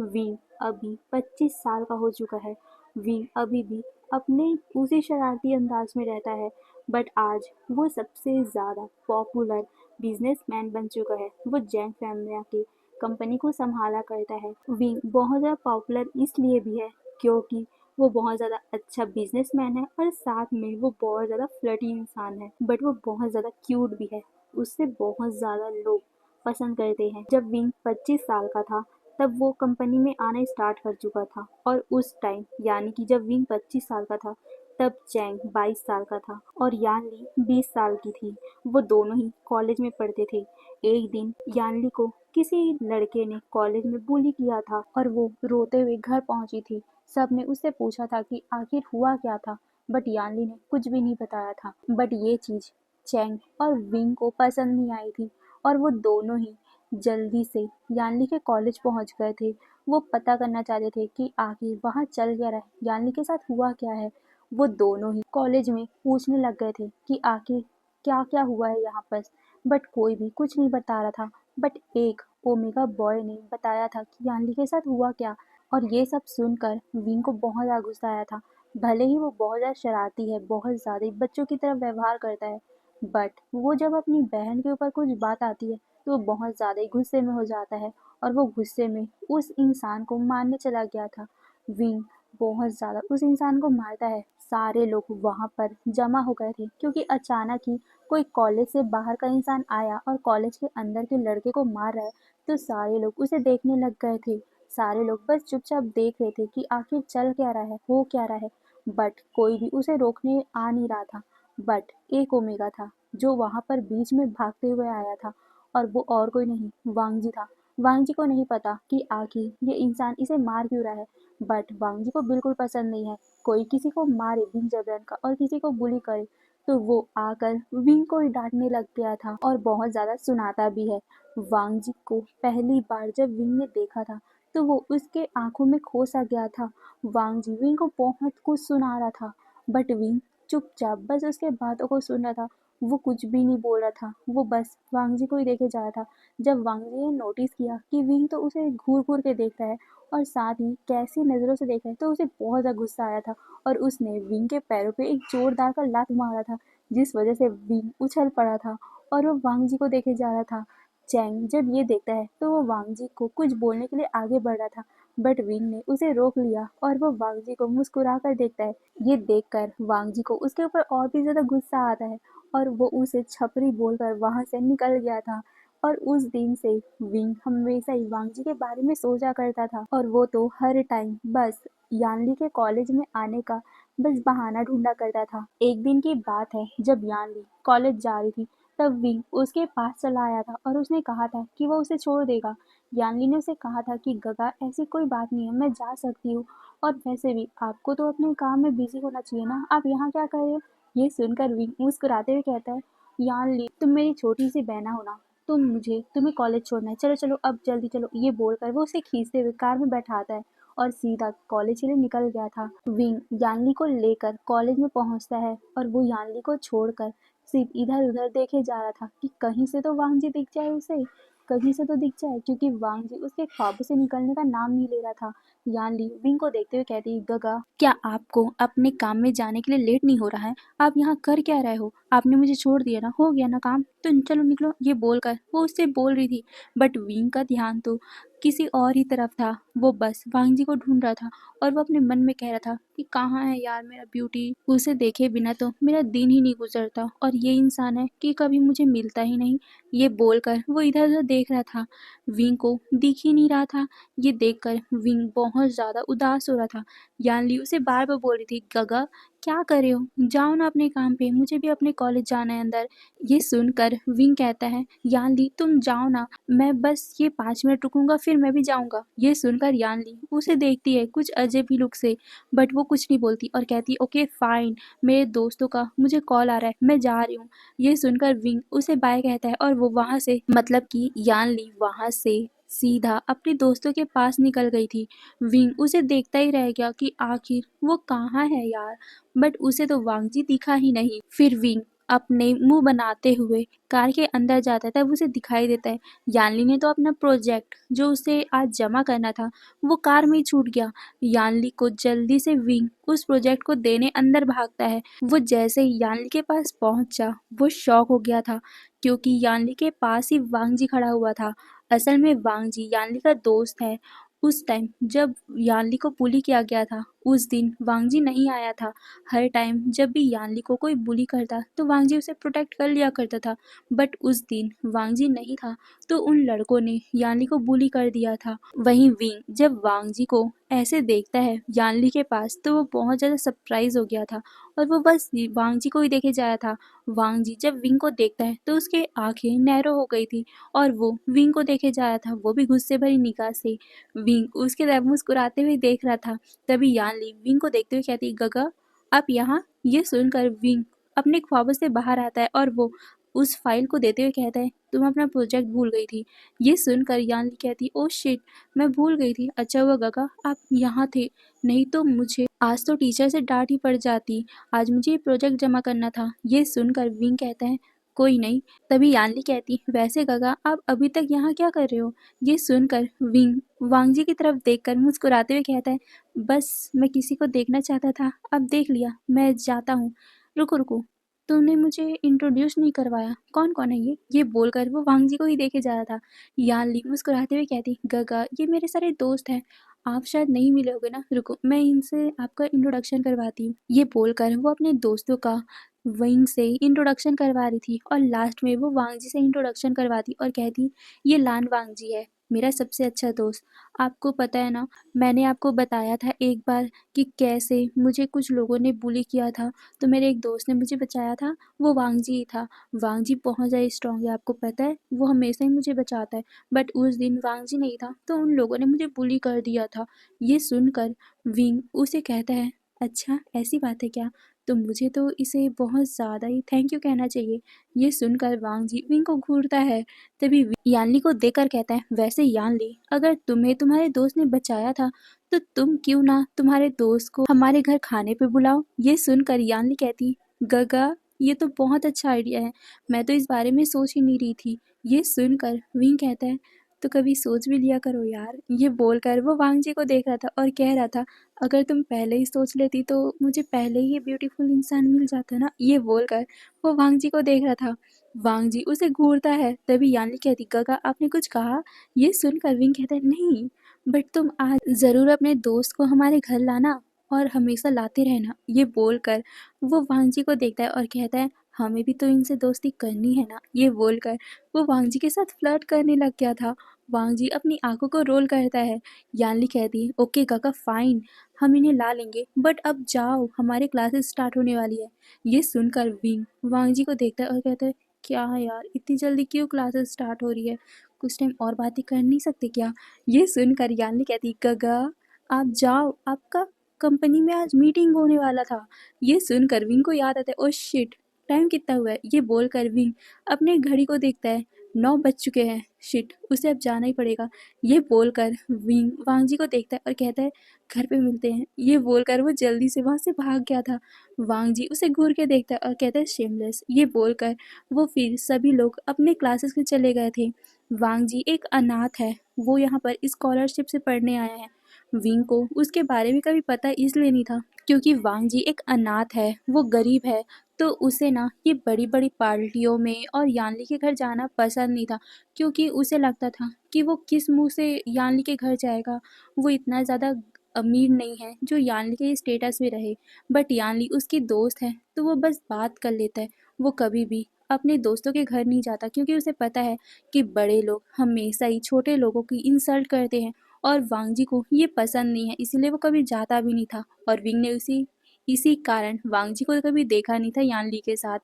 विंग अभी 25 साल का हो चुका है। विंग अभी भी अपने उसी शरारती अंदाज में रहता है, बट आज वो सबसे ज़्यादा पॉपुलर बिजनेसमैन बन चुका है। वो जैन फैमिली की कंपनी को संभाला करता है। विंग बहुत ज़्यादा पॉपुलर इसलिए भी है क्योंकि वो बहुत ज़्यादा अच्छा बिजनेसमैन है और साथ में वो बहुत ज़्यादा फ्लर्टी इंसान है, बट वो बहुत ज़्यादा क्यूट भी है। उससे बहुत ज़्यादा लोग पसंद करते हैं। जब विंग 25 साल का था तब वो कंपनी में आना स्टार्ट कर चुका था, और उस टाइम यानी कि जब विंग 25 साल का था तब चैंग 22 साल का था और यानली 20 साल की थी। वो दोनों ही कॉलेज में पढ़ते थे। एक दिन यानली को किसी लड़के ने कॉलेज में बुली किया था और वो रोते हुए घर पहुंची थी। सबने उससे पूछा था कि आखिर हुआ क्या था, बट यानली ने कुछ भी नहीं बताया था। बट ये चीज़ चैंग और विंग को पसंद नहीं आई थी और वो दोनों ही जल्दी से यानली के कॉलेज पहुंच गए थे। वो पता करना चाहते थे कि आखिर वहाँ चल क्या रहा है, यानली के साथ हुआ क्या है। वो दोनों ही कॉलेज में पूछने लग गए थे कि आखिर क्या क्या हुआ है यहाँ पर, बट कोई भी कुछ नहीं बता रहा था। बट एक ओमेगा बॉय ने बताया था कि यानली के साथ हुआ क्या, और ये सब सुनकर विंग को बहुत ज़्यादा गुस्सा आया था। भले ही वो बहुत ज़्यादा शरारती है, बहुत ज़्यादा बच्चों की तरह व्यवहार करता है, बट वो जब अपनी बहन के ऊपर कुछ बात आती है तो वो बहुत ज़्यादा ही गुस्से में हो जाता है, और वो गुस्से में उस इंसान को मारने चला गया था। विंग बहुत ज़्यादा उस इंसान को मारता है। सारे लोग वहाँ पर जमा हो गए थे क्योंकि अचानक ही कोई कॉलेज से बाहर का इंसान आया और कॉलेज के अंदर के लड़के को मार रहा है, तो सारे लोग उसे देखने लग गए थे। सारे लोग बस चुपचाप देख रहे थे कि आखिर चल क्या रहा है, हो क्या रहा है, बट कोई भी उसे रोकने आ नहीं रहा था। बट एक ओमेगा था जो वहाँ पर बीच में भागते हुए आया था, और वो और कोई नहीं, वांग जी था। वांग जी को नहीं पता कि आखिर ये इंसान इसे मार क्यों रहा है, बट वांग जी को बिल्कुल पसंद नहीं है कोई किसी को मारे बिन जबरन का और किसी को बुली करे, तो वो आकर विंग को ही डांटने लग गया था और बहुत ज़्यादा सुनाता भी है। वांग जी को पहली बार जब विंग ने देखा था तो वो उसके आंखों में खो सा गया था। वांग जी विंग को बहुत कुछ सुना रहा था, बट विंग चुपचाप बस उसके बातों को सुन रहा था। वो कुछ भी नहीं बोल रहा था, वो बस वांग जी को ही देखे जा रहा था। जब वांग जी ने नोटिस किया कि विंग तो उसे घूर घूर के देख रहा है और साथ ही कैसी नज़रों से देख रहा है, तो उसे बहुत ज़्यादा गुस्सा आया था और उसने विंग के पैरों पे एक जोरदार का लात मारा था, जिस वजह से विंग उछल पड़ा था और वो वांग जी को देखे जा रहा था। चैंग जब ये देखता है तो वो वांग जी को कुछ बोलने के लिए आगे बढ़ रहा था, बट विंग ने उसे रोक लिया और वो वांग जी को मुस्कुरा कर देखता है। ये देखकर वांग जी को उसके ऊपर और भी ज़्यादा गुस्सा आता है और वो उसे छपरी बोलकर वहाँ से निकल गया था। और उस दिन से विंग हमेशा ही वांग जी के बारे में सोचा करता था, और वो तो हर टाइम बस यानली के कॉलेज में आने का बस बहाना ढूंढा करता था। एक दिन की बात है जब यानली कॉलेज जा रही थी, तब विंग उसके पास चला आया था और उसने कहा था कि वो उसे छोड़ देगा। यानली ने उसे कहा था कि गगा ऐसी कोई बात नहीं है, मैं जा सकती हूँ, और वैसे भी आपको तो अपने काम में बिजी होना चाहिए ना, आप यहाँ क्या कर रहे हो। ये सुनकर विंग मुस्कुराते हुए कहता है, यानली तुम मेरी छोटी सी बहना हो ना, तुम्हें कॉलेज छोड़ना है, चलो चलो अब जल्दी चलो। ये बोलकर वो उसे खींचते हुए कार में बैठाता है और सीधा कॉलेज के लिए निकल गया था। विंग यानली को लेकर कॉलेज में पहुंचता है और वो यानली को छोड़कर सिर्फ इधर उधर देखे जा रहा था कि कहीं से तो वांग जी दिख जाए उसे, कहीं से तो दिख जाए, क्योंकि वांग जी उसके ख्वाबों से निकलने का नाम नहीं ले रहा था। यानली विंग को देखते हुए कहती, गगा क्या आपको अपने काम में जाने के लिए लेट नहीं हो रहा है, आप यहाँ कर क्या रहे हो, आपने मुझे छोड़ दिया ना, हो गया ना काम, तो चलो निकलो। ये बोलकर वो उससे बोल रही थी, बट विंग का ध्यान तो किसी और ही तरफ था। वो बस वांग जी को ढूंढ रहा था और वो अपने मन में कह रहा था कि कहाँ है यार मेरा ब्यूटी, उसे देखे बिना तो मेरा दिन ही नहीं गुजरता, और ये इंसान है कि कभी मुझे मिलता ही नहीं। ये बोलकर वो इधर उधर देख रहा था, विंग को दिख ही नहीं रहा था। ये देखकर विंग बहुत ज़्यादा उदास हो रहा था। यानली उसे बार बार बोल रही थी, गगा क्या कर रहे हो, जाओ ना अपने काम पे, मुझे भी अपने कॉलेज जाना है अंदर। ये सुनकर विंग कहता है, यानली तुम जाओ ना, मैं बस ये 5 मिनट रुकूंगा फिर मैं भी जाऊंगा। ये सुनकर यानली उसे देखती है कुछ अजब ही लुक से, बट वो कुछ नहीं बोलती और कहती, ओके फाइन, मेरे दोस्तों का मुझे कॉल आ रहा है, मैं जा रही हूँ। ये सुनकर विंग उसे बाय कहता है और वो वहाँ से, मतलब कि यानली वहाँ से सीधा अपने दोस्तों के पास निकल गई थी। विंग उसे देखता ही रह गया कि आखिर वो कहाँ है यार, बट उसे तो वांग जी दिखा ही नहीं। फिर विंग अपने मुंह बनाते हुए कार के अंदर जाता है तब उसे दिखाई देता है यानली ने तो अपना प्रोजेक्ट जो उसे आज जमा करना था वो कार में ही छूट गया। यानली को जल्दी से विंग उस प्रोजेक्ट को देने अंदर भागता है। वो जैसे ही यानली के पास पहुंचा वो शॉक हो गया था क्योंकि यानली के पास ही वांग जी खड़ा हुआ था। असल में वांग जी यानली का दोस्त है। उस टाइम जब यानली को बुली किया गया था उस दिन वांग जी नहीं आया था। हर टाइम जब भी यानली को कोई बुली करता तो वांग जी उसे प्रोटेक्ट कर लिया करता था, बट उस दिन वांग जी नहीं था तो उन लड़कों ने यानली को बुली कर दिया था। वहीं विंग जब वांग जी को ऐसे देखता है यानली के पास तो वो बहुत ज़्यादा सरप्राइज हो गया था और वो बस वांग जी को ही देखे जाया था। वांग जी जब विंग को देखता है तो उसके आंखें नैरो हो गई थी और वो विंग को देखे जाया था, वो भी गुस्से भरी निगाह से। विंग उसके तरफ मुस्कुराते हुए देख रहा था। तभी यानली विंग को देखते हुए कहती, गगा आप यहाँ? ये सुनकर विंग अपने ख्वाबों से बाहर आता है और वो उस फाइल को देते हुए कहता है, तुम अपना प्रोजेक्ट भूल गई थी। ये सुनकर यानली कहती, ओ शिट, मैं भूल गई थी। अच्छा हुआ गगा आप यहाँ थे, नहीं तो मुझे आज तो टीचर से डांट ही पड़ जाती। आज मुझे ये प्रोजेक्ट जमा करना था। ये सुनकर विंग कहता है, कोई नहीं। तभी यानली कहती, वैसे गगा आप अभी तक यहाँ क्या कर रहे हो? ये सुनकर विंग वांग जी की तरफ देखकर मुस्कुराते हुए कहता है, बस मैं किसी को देखना चाहता था, अब देख लिया, मैं जाता हूँ। रुको रुको, तुमने मुझे इंट्रोड्यूस नहीं करवाया, कौन कौन है ये बोलकर वो वांग जी को ही देखे जा रहा था। यानली मुस्कुराते हुए कहती, गगा ये मेरे सारे दोस्त हैं, आप शायद नहीं मिले होगे ना, रुको मैं इनसे आपका इंट्रोडक्शन करवाती हूँ। ये बोलकर वो अपने दोस्तों का विंग से इंट्रोडक्शन करवा रही थी और लास्ट में वो वांग जी से इंट्रोडक्शन करवाती और कहती, ये लान वांग जी है, मेरा सबसे अच्छा दोस्त। आपको पता है ना, मैंने आपको बताया था एक बार कि कैसे मुझे कुछ लोगों ने बुली किया था, तो मेरे एक दोस्त ने मुझे बचाया था, वो वांग जी ही था। वांग जी बहुत ज़्यादा स्ट्रॉन्ग है, आपको पता है, वो हमेशा ही मुझे बचाता है, बट उस दिन वांग जी नहीं था तो उन लोगों ने मुझे बुली कर दिया था। ये सुनकर विंग उसे कहता है, अच्छा ऐसी बात है क्या? तो मुझे तो इसे बहुत ज़्यादा ही थैंक यू कहना चाहिए। ये सुनकर वांग जी विंग को घूरता है। तभी यानली को देखकर कहता है, वैसे यानली अगर तुम्हें तुम्हारे दोस्त ने बचाया था तो तुम क्यों ना तुम्हारे दोस्त को हमारे घर खाने पे बुलाओ। ये सुनकर यानली कहती, गगा ये तो बहुत अच्छा आइडिया है, मैं तो इस बारे में सोच ही नहीं रही थी। ये सुनकर विंग कहता है, तो कभी सोच भी लिया करो यार। ये बोलकर वो वांग जी को देख रहा था और कह रहा था, अगर तुम पहले ही सोच लेती तो मुझे पहले ही ये ब्यूटीफुल इंसान मिल जाता ना। ये बोलकर वो वांग जी को देख रहा था। वांग जी उसे घूरता है। तभी यानली कहती, गगा आपने कुछ कहा? ये सुनकर विंग कहता है, नहीं, बट तुम आज ज़रूर अपने दोस्त को हमारे घर लाना और हमेशा लाते रहना। ये बोलकर वो वांग जी को देखता है और कहता है, हमें भी तो इनसे दोस्ती करनी है ना। ये बोलकर वो वांग जी के साथ फ्लर्ट करने लग गया था। वांग जी अपनी आंखों को रोल करता है। यानली कहती है, ओके काका फाइन, हम इन्हें ला लेंगे, बट अब जाओ हमारे क्लासेस स्टार्ट होने वाली है। ये सुनकर विंग वांग जी को देखता है और कहता है, क्या है यार इतनी जल्दी क्यों क्लासेस स्टार्ट हो रही है, कुछ टाइम और बातें कर नहीं सकते क्या? ये सुनकर यानली कहती, गगा आप जाओ, आपका कंपनी में आज मीटिंग होने वाला था। ये सुनकर विंग को याद आता है, ओ शिट टाइम कितना हुआ है। ये बोलकर विंग अपने घड़ी को देखता है, 9 बज चुके हैं, शिट उसे अब जाना ही पड़ेगा। ये बोलकर विंग वांग जी को देखता है और कहता है, घर पे मिलते हैं। ये बोलकर वो जल्दी से वहाँ से भाग गया था। वांग जी उसे घूर के देखता है और कहता है, शेमलेस। ये बोलकर वो फिर सभी लोग अपने क्लासेस में चले गए थे। वांग जी एक अनाथ है, वो यहाँ पर स्कॉलरशिप से पढ़ने आया है। विंग को उसके बारे में कभी पता इसलिए नहीं था क्योंकि वांग जी एक अनाथ है, वो गरीब है, तो उसे ना ये बड़ी बड़ी पार्टियों में और यानली के घर जाना पसंद नहीं था क्योंकि उसे लगता था कि वो किस मुंह से यानली के घर जाएगा। वो इतना ज़्यादा अमीर नहीं है जो यानली के स्टेटस में रहे, बट यानली उसकी दोस्त है तो वो बस बात कर लेता है। वो कभी भी अपने दोस्तों के घर नहीं जाता क्योंकि उसे पता है कि बड़े लोग हमेशा ही छोटे लोगों की इंसल्ट करते हैं और वांग जी को ये पसंद नहीं है, इसीलिए वो कभी जाता भी नहीं था। और विंग ने उसी इसी कारण वांग जी को कभी देखा नहीं था यानली के साथ,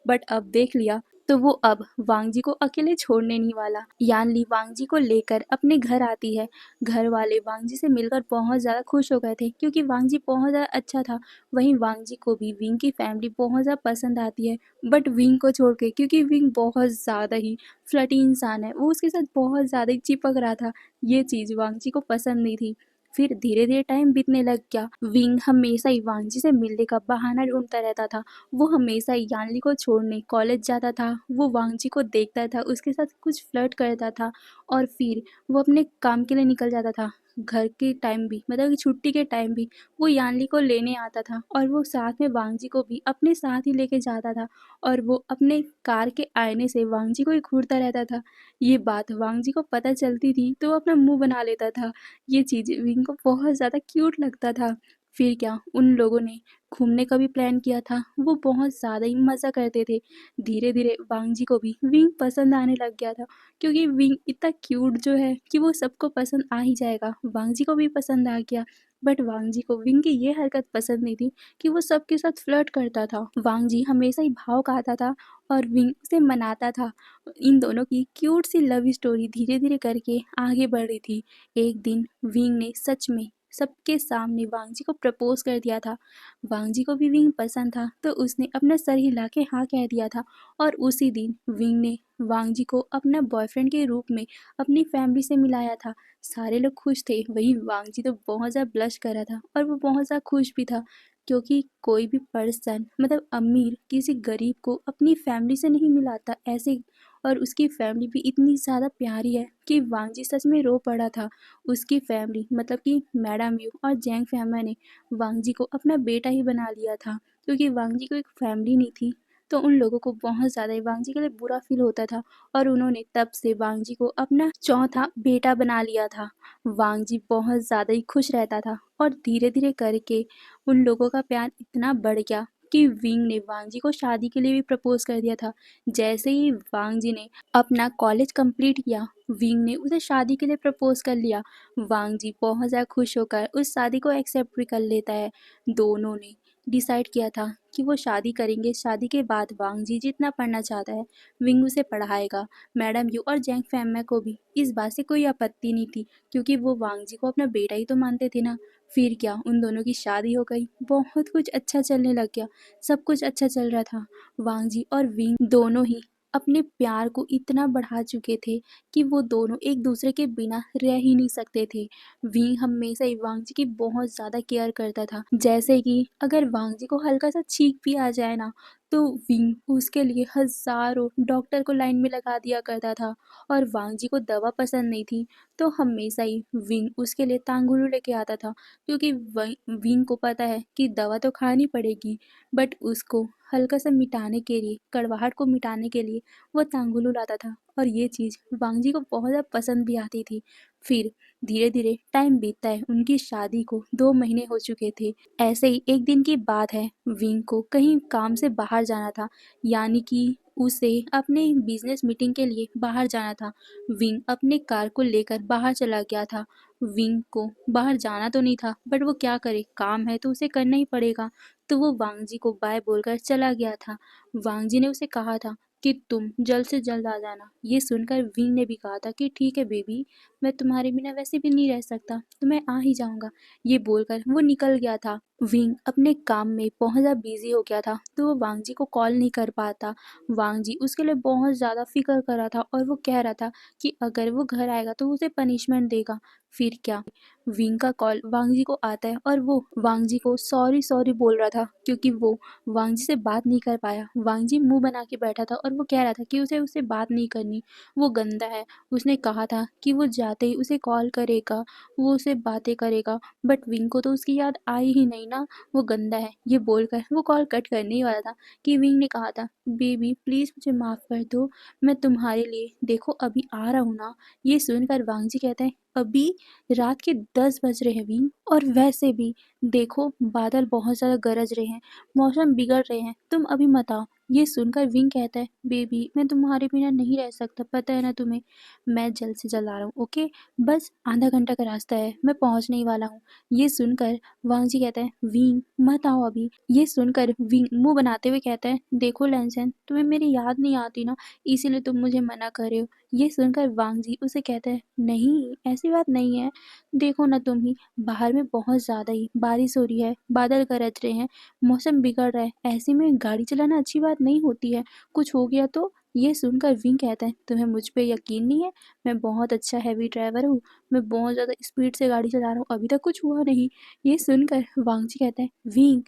बट अब देख लिया तो वो अब वांग जी को अकेले छोड़ने नहीं वाला। यानली वांग जी को लेकर अपने घर आती है। घर वाले वांग जी से मिलकर बहुत ज़्यादा खुश हो गए थे क्योंकि वांग जी बहुत ज़्यादा अच्छा था। वहीं वांग जी को भी विंग की फैमिली बहुत ज़्यादा पसंद आती है, बट विंग को छोड़ के क्योंकि विंग बहुत ज़्यादा ही फ्लर्टी इंसान है, वो उसके साथ बहुत ज़्यादा ही चिपक रहा था। ये चीज़ वांग जी को पसंद नहीं थी। फिर धीरे धीरे टाइम बीतने लग गया। विंग हमेशा ही वांगजी से मिलने का बहाना ढूंढता रहता था। वो हमेशा ही यानली को छोड़ने कॉलेज जाता था। वो वांगजी को देखता था, उसके साथ कुछ फ्लर्ट करता था और फिर वो अपने काम के लिए निकल जाता था। घर के टाइम भी, मतलब कि छुट्टी के टाइम भी वो यानली को लेने आता था और वो साथ में वांगजी को भी अपने साथ ही लेके जाता था और वो अपने कार के आईने से वांगजी को ही घूरता रहता था। ये बात वांगजी को पता चलती थी तो वो अपना मुंह बना लेता था। ये चीज़ विंग को बहुत ज़्यादा क्यूट लगता था। फिर क्या, उन लोगों ने घूमने का भी प्लान किया था। वो बहुत ज़्यादा ही मज़ा करते थे। धीरे धीरे वांगजी को भी विंग पसंद आने लग गया था, क्योंकि विंग इतना क्यूट जो है कि वो सबको पसंद आ ही जाएगा। वांगजी को भी पसंद आ गया। बट वांगजी को विंग की ये हरकत पसंद नहीं थी कि वो सबके साथ फ्लर्ट करता था। वांगजी हमेशा ही भाव खाता था और विंग उसे मनाता था। इन दोनों की क्यूट सी लव स्टोरी धीरे धीरे करके आगे बढ़ रही थी। एक दिन विंग ने सच में सबके सामने वांगजी को प्रपोज कर दिया था। वांगजी को भी विंग पसंद था तो उसने अपना सर हिला के हाँ कह दिया था और उसी दिन विंग ने वांगजी को अपना बॉयफ्रेंड के रूप में अपनी फैमिली से मिलाया था। सारे लोग खुश थे, वही वांगजी तो बहुत ज़्यादा ब्लश कर रहा था और वो बहुत ज़्यादा खुश भी था, क्योंकि कोई भी पर्सन, मतलब अमीर किसी गरीब को अपनी फैमिली से नहीं मिलाता ऐसे। और उसकी फैमिली भी इतनी ज़्यादा प्यारी है कि वांगजी सच में रो पड़ा था। उसकी फैमिली, मतलब कि मैडम यू और जैंग फैमा ने वांगजी को अपना बेटा ही बना लिया था, क्योंकि वांगजी को एक फैमिली नहीं थी। तो उन लोगों को बहुत ज़्यादा वांगजी के लिए बुरा फील होता था और उन्होंने तब से वांगजी को अपना चौथा बेटा बना लिया था। वांगजी बहुत ज़्यादा ही खुश रहता था और धीरे धीरे करके उन लोगों का प्यार इतना बढ़ गया कि विंग ने वांगजी को शादी के लिए भी प्रपोज कर दिया था। जैसे ही वांगजी ने अपना कॉलेज कंप्लीट किया, विंग ने उसे शादी के लिए प्रपोज कर लिया। वांगजी बहुत ज़्यादा खुश होकर उस शादी को एक्सेप्ट भी कर लेता है। दोनों ने डिसाइड किया था कि वो शादी करेंगे। शादी के बाद वांगजी जितना पढ़ना चाहता है विंग उसे पढ़ाएगा। मैडम यू और जैंग फैमा को भी इस बात से कोई आपत्ति नहीं थी, क्योंकि वो वांगजी को अपना बेटा ही तो मानते थे ना। फिर क्या, उन दोनों की शादी हो गई। बहुत कुछ अच्छा चलने लग गया। सब कुछ अच्छा चल रहा था। वांगजी और विंग दोनों ही अपने प्यार को इतना बढ़ा चुके थे कि वो दोनों एक दूसरे के बिना रह ही नहीं सकते थे। विंग हमेशा ही वांगजी की बहुत ज़्यादा केयर करता था। जैसे कि अगर वांगजी को हल्का सा छींक भी आ जाए ना, तो विंग उसके लिए हज़ारों डॉक्टर को लाइन में लगा दिया करता था। और वांगजी को दवा पसंद नहीं थी तो हमेशा ही विंग उसके लिए तांगुलू लेके आता था, क्योंकि विंग को पता है कि दवा तो खानी पड़ेगी, बट उसको हल्का सा मिटाने के लिए, कड़वाहट को मिटाने के लिए वो तांगुलू लाता था। और ये चीज़ वांगजी को बहुत ज़्यादा पसंद भी आती थी। फिर धीरे धीरे टाइम बीतता है। उनकी शादी को 2 महीने हो चुके थे। ऐसे ही एक दिन की बात है, विंग को कहीं काम से बाहर जाना था, यानी कि उसे अपने बिजनेस मीटिंग के लिए बाहर जाना था। विंग अपने कार को लेकर बाहर चला गया था। विंग को बाहर जाना तो नहीं था, बट वो क्या करे, काम है तो उसे करना ही पड़ेगा। तो वो वांगजी को बाय बोलकर चला गया था। वांगजी ने उसे कहा था कि तुम जल्द से जल्द आ जाना। ये सुनकर विंग ने भी कहा था कि ठीक है बेबी, मैं तुम्हारे बिना वैसे भी नहीं रह सकता, तो मैं आ ही जाऊंगा। ये बोलकर वो निकल गया था। विंग अपने काम में बहुत ज़्यादा बिजी हो गया था तो वो वांगजी को कॉल नहीं कर पाता। वांगजी उसके लिए बहुत ज़्यादा फिक्र कर रहा था और वो कह रहा था कि अगर वो घर आएगा तो उसे पनिशमेंट देगा। फिर क्या, विंग का कॉल वांगजी को आता है और वो वांगजी को सॉरी सॉरी बोल रहा था, क्योंकि वो वांगजी से बात नहीं कर पाया। वांगजी मुंह बना के बैठा था और वो कह रहा था कि उसे उससे बात नहीं करनी, वो गंदा है। उसने कहा था कि वो जाते ही उसे कॉल करेगा, वो उससे बातें करेगा, बट विंग को तो उसकी याद आई ही नहीं ना, वो गंदा है। ये बोलकर वो कॉल कट करने ही वाला था कि विंग ने कहा था बेबी प्लीज़ मुझे माफ़ कर दो, मैं तुम्हारे लिए देखो अभी आ रहा हूँ ना। ये सुनकर वांगजी कहते हैं अभी रात के 10 बज रहे हैं विंग, और वैसे भी देखो बादल बहुत ज़्यादा गरज रहे हैं, मौसम बिगड़ रहे हैं, तुम अभी मत आओ। ये सुनकर विंग कहता है बेबी मैं तुम्हारे बिना नहीं रह सकता, पता है ना तुम्हें, मैं जल्द से जल्द आ रहा हूँ, ओके, बस आधा घंटा का रास्ता है, मैं पहुँचने ही वाला हूँ। ये सुनकर वांगजी कहता है विंग मत आओ अभी। ये सुनकर विंग मुंह बनाते हुए कहता है देखो लैंसन, तुम्हें मेरी याद नहीं आती ना, इसीलिए तुम मुझे मना कर रहे हो। ये सुनकर वांगजी उसे कहता है नहीं ऐसी बात नहीं है, देखो ना तुम ही, बाहर में बहुत ज़्यादा ही बारिश हो रही है, बादल गरज रहे हैं, मौसम बिगड़ रहा है, ऐसे में गाड़ी चलाना अच्छी बात नहीं होती है, कुछ हो गया तो ये सुनकर विंग कहता है, तुम्हें मुझ पे यकीन नहीं है? मैं बहुत अच्छा हैवी ड्राइवर हूँ, मैं बहुत ज़्यादा स्पीड से गाड़ी चला रहा हूँ, अभी तक कुछ हुआ नहीं। ये सुनकर वांगजी कहता है, विंग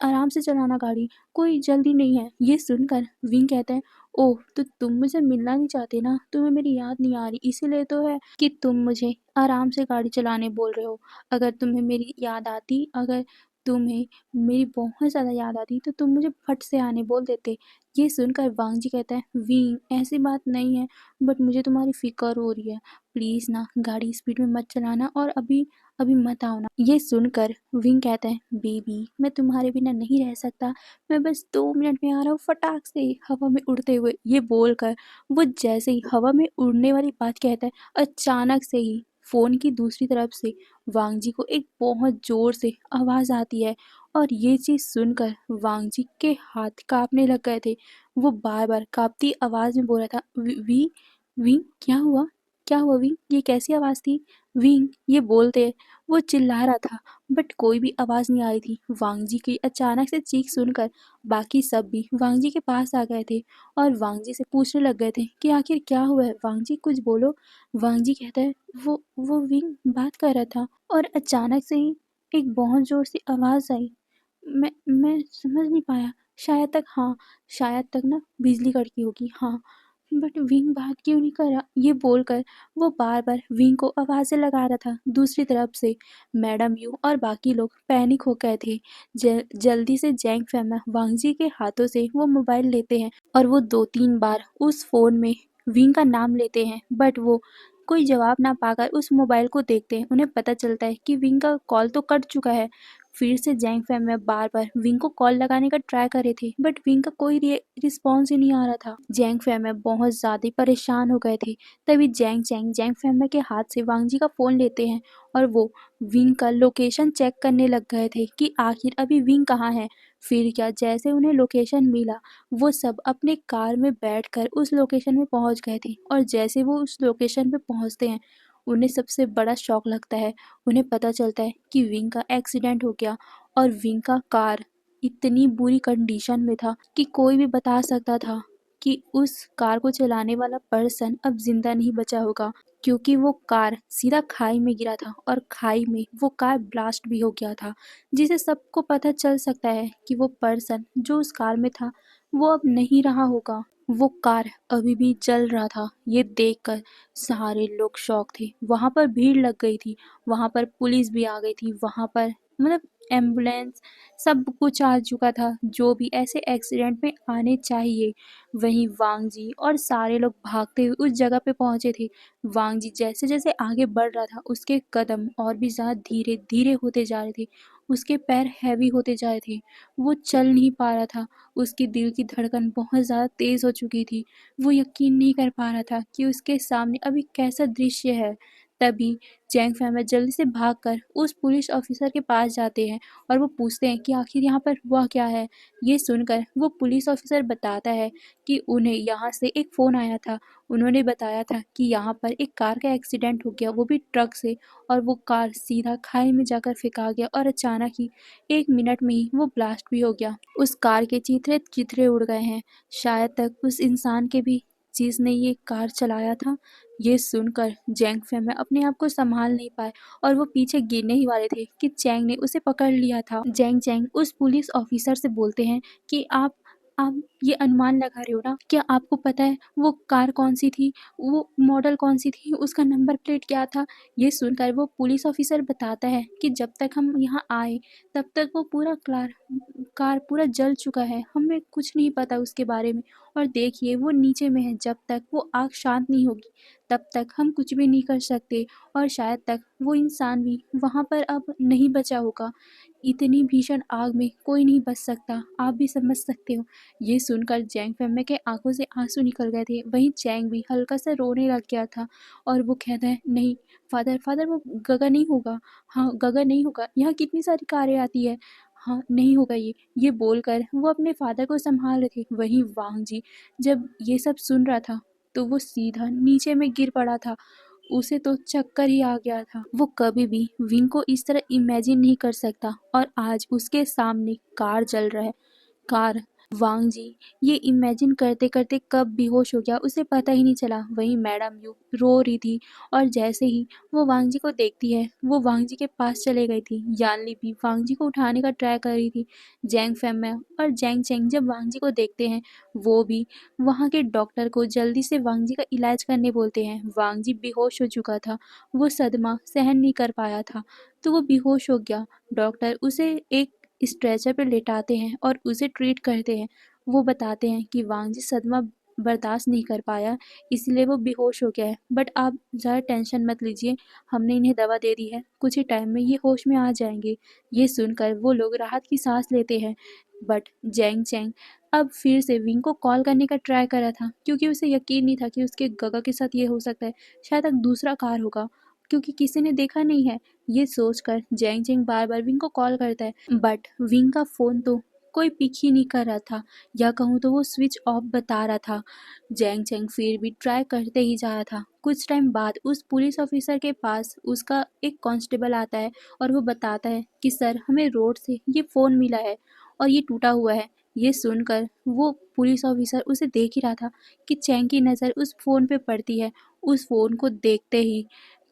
आराम से चलाना गाड़ी, कोई जल्दी नहीं है। ये सुनकर विंग कहता है, ओह तो तुम मुझे मिलना नहीं चाहते ना, तुम्हें मेरी याद नहीं आ रही, इसीलिए तो है कि तुम मुझे आराम से गाड़ी चलाने बोल रहे हो। अगर तुम्हें मेरी याद आती, अगर तुम्हें मेरी बहुत ज़्यादा याद आती तो तुम मुझे फट से आने बोल देते। ये सुनकर वांगजी कहता है, विंग ऐसी बात नहीं है, बट मुझे तुम्हारी फिक्र हो रही है, प्लीज़ ना गाड़ी स्पीड में मत चलाना और अभी अभी मत आओ ना। ये सुनकर विंग कहता है, बेबी मैं तुम्हारे बिना नहीं रह सकता, मैं बस 2 मिनट में आ रहा हूँ फटाक से हवा में उड़ते हुए। ये बोलकर वो जैसे ही हवा में उड़ने वाली बात कहता है, अचानक से ही फोन की दूसरी तरफ से वांगजी को एक बहुत जोर से आवाज आती है। और ये चीज सुनकर वांगजी के हाथ कांपने लग गए थे। वो बार बार कांपती आवाज में बोल रहा था, वी विंग क्या हुआ, क्या हुआ विंग, ये कैसी आवाज थी विंग। ये बोलते वो चिल्ला रहा था, बट कोई भी आवाज नहीं आ रही थी। वांगजी की अचानक से चीख सुनकर बाकी सब भी वांगजी के पास आ गए थे और वांगजी से पूछने लग गए थे कि आखिर क्या हुआ है, वांगजी कुछ बोलो। वांगजी कहता है, वो विंग बात कर रहा था और अचानक से ही एक बहुत जोर से आवाज आई। मैं समझ नहीं पाया, शायद तक हाँ, शायद तक ना बिजली कड़की होगी, हाँ, बट विंग बात क्यों नहीं कर रहा। ये बोलकर वो बार बार विंग को आवाजें लगा रहा था। दूसरी तरफ से मैडम यू और बाकी लोग पैनिक हो गए थे। जल्दी से जैंग फैमा वांगजी के हाथों से वो मोबाइल लेते हैं और वो 2-3 बार उस फोन में विंग का नाम लेते हैं, बट वो कोई जवाब ना पाकर उस मोबाइल को देखते हैं। उन्हें पता चलता है कि विंग का कॉल तो कट चुका है। फिर से जैंग फैमिली बार बार विंग को कॉल लगाने का ट्राई कर रहे थे, बट विंग का कोई रिस्पॉन्स ही नहीं आ रहा था। जैंग फैमिली बहुत ज्यादा परेशान हो गए थे। तभी जैंग फैमिली के हाथ से वांगजी का फोन लेते हैं और वो विंग का लोकेशन चेक करने लग गए थे कि आखिर अभी विंग कहाँ है। फिर क्या, जैसे उन्हें लोकेशन मिला वो सब अपने कार में बैठकर उस लोकेशन में पहुंच गए थे। और जैसे वो उस लोकेशन पे पहुंचते हैं उन्हें सबसे बड़ा शॉक लगता है। उन्हें पता चलता है कि विंग का एक्सीडेंट हो गया और विंग का कार इतनी बुरी कंडीशन में था कि कोई भी बता सकता था कि उस कार को चलाने वाला पर्सन अब जिंदा नहीं बचा होगा, क्योंकि वो कार सीधा खाई में गिरा था और खाई में वो कार ब्लास्ट भी हो गया था, जिसे सबको पता चल सकता है कि वो पर्सन जो उस कार में था वो अब नहीं रहा होगा। वो कार अभी भी जल रहा था। ये देखकर सारे लोग शॉक थे। वहां पर भीड़ लग गई थी, वहां पर पुलिस भी आ गई थी, वहां पर मतलब एम्बुलेंस सब कुछ आ चुका था जो भी ऐसे एक्सीडेंट में आने चाहिए। वहीं वांगजी और सारे लोग भागते हुए उस जगह पे पहुंचे थे। वांगजी जैसे जैसे आगे बढ़ रहा था उसके कदम और भी ज्यादा धीरे धीरे होते जा रहे थे, उसके पैर हैवी होते जा रहे थे, वो चल नहीं पा रहा था। उसकी दिल की धड़कन बहुत ज़्यादा तेज़ हो चुकी थी। वो यकीन नहीं कर पा रहा था कि उसके सामने अभी कैसा दृश्य है। तभी जैंग फैमिली जल्दी से भागकर उस पुलिस ऑफिसर के पास जाते हैं और वो पूछते हैं कि आखिर यहाँ पर हुआ क्या है। ये सुनकर वो पुलिस ऑफिसर बताता है कि उन्हें यहाँ से एक फ़ोन आया था। उन्होंने बताया था कि यहाँ पर एक कार का एक्सीडेंट हो गया, वो भी ट्रक से, और वो कार सीधा खाई में जाकर फेंका गया और अचानक ही 1 मिनट में ही वो ब्लास्ट भी हो गया। उस कार के चिथड़े चिथड़े उड़ गए हैं। शायद तक उस इंसान के भी जिसने ये कार चलाया था। ये सुनकर जैंग फैमिली अपने आप को संभाल नहीं पाए और वो पीछे गिरने ही वाले थे कि चैंग ने उसे पकड़ लिया था। जैंग चैंग उस पुलिस ऑफिसर से बोलते हैं कि आप ये अनुमान लगा रहे हो ना, क्या आपको पता है वो कार कौन सी थी, वो मॉडल कौन सी थी, उसका नंबर प्लेट क्या था। ये सुनकर वो पुलिस ऑफिसर बताता है कि जब तक हम यहाँ आए तब तक वो पूरा कार पूरा जल चुका है, हमें कुछ नहीं पता उसके बारे में। और देखिए वो नीचे में है, जब तक वो आग शांत नहीं होगी तब तक हम कुछ भी नहीं कर सकते और शायद तक वो इंसान भी वहाँ पर अब नहीं बचा होगा। इतनी भीषण आग में कोई नहीं बच सकता, आप भी समझ सकते हो। ये सुनकर जैंग फैमिली के आंखों से आंसू निकल गए थे। वहीं चैंग भी हल्का सा रोने लग गया था और वो कहता है, नहीं फादर फादर वो गगन नहीं होगा, हाँ गगन नहीं होगा, यहाँ कितनी सारी कारें आती है, हाँ नहीं होगा ये बोलकर वो अपने फादर को संभाल रहे थे। वहीं वांग जी जब ये सब सुन रहा था तो वो सीधा नीचे में गिर पड़ा था। उसे तो चक्कर ही आ गया था। वो कभी भी विंग को इस तरह इमेजिन नहीं कर सकता और आज उसके सामने कार जल रहा है। कार वांग जी ये इमेजिन करते करते कब बेहोश हो गया उसे पता ही नहीं चला। वहीं मैडम यू रो रही थी और जैसे ही वो वांग जी को देखती है वो वांग जी के पास चले गई थी। यानली भी वांग जी को उठाने का ट्राई कर रही थी। जैंग फैमिया और जैंग चेंग जब वांग जी को देखते हैं वो भी वहाँ के डॉक्टर को जल्दी से वांग जी का इलाज करने बोलते हैं। वांग जी बेहोश हो चुका था, वो सदमा सहन नहीं कर पाया था तो वो बेहोश हो गया। डॉक्टर उसे एक स्ट्रेचर पे लेटाते हैं और उसे ट्रीट करते हैं। वो बताते हैं कि वांग जी सदमा बर्दाश्त नहीं कर पाया इसलिए वो बेहोश हो गया है, बट आप ज़्यादा टेंशन मत लीजिए, हमने इन्हें दवा दे दी है, कुछ ही टाइम में ये होश में आ जाएंगे। ये सुनकर वो लोग राहत की सांस लेते हैं। बट जैंग चैंग अब फिर से विंग को कॉल करने का ट्राई कर रहा था क्योंकि उसे यकीन नहीं था कि उसके गगा के साथ ये हो सकता है। शायद एक दूसरा कार होगा क्योंकि किसी ने देखा नहीं है। ये सोचकर जैंग चैंग बार बार विंग को कॉल करता है बट विंग का फ़ोन तो कोई पिक ही नहीं कर रहा था, या कहूँ तो वो स्विच ऑफ बता रहा था। जैंग चैंग फिर भी ट्राई करते ही जा रहा था। कुछ टाइम बाद उस पुलिस ऑफिसर के पास उसका एक कांस्टेबल आता है और वो बताता है कि सर हमें रोड से ये फ़ोन मिला है और ये टूटा हुआ है। ये सुनकर वो पुलिस ऑफिसर उसे देख ही रहा था कि चैंग की नज़र उस फ़ोन पे पड़ती है। उस फ़ोन को देखते ही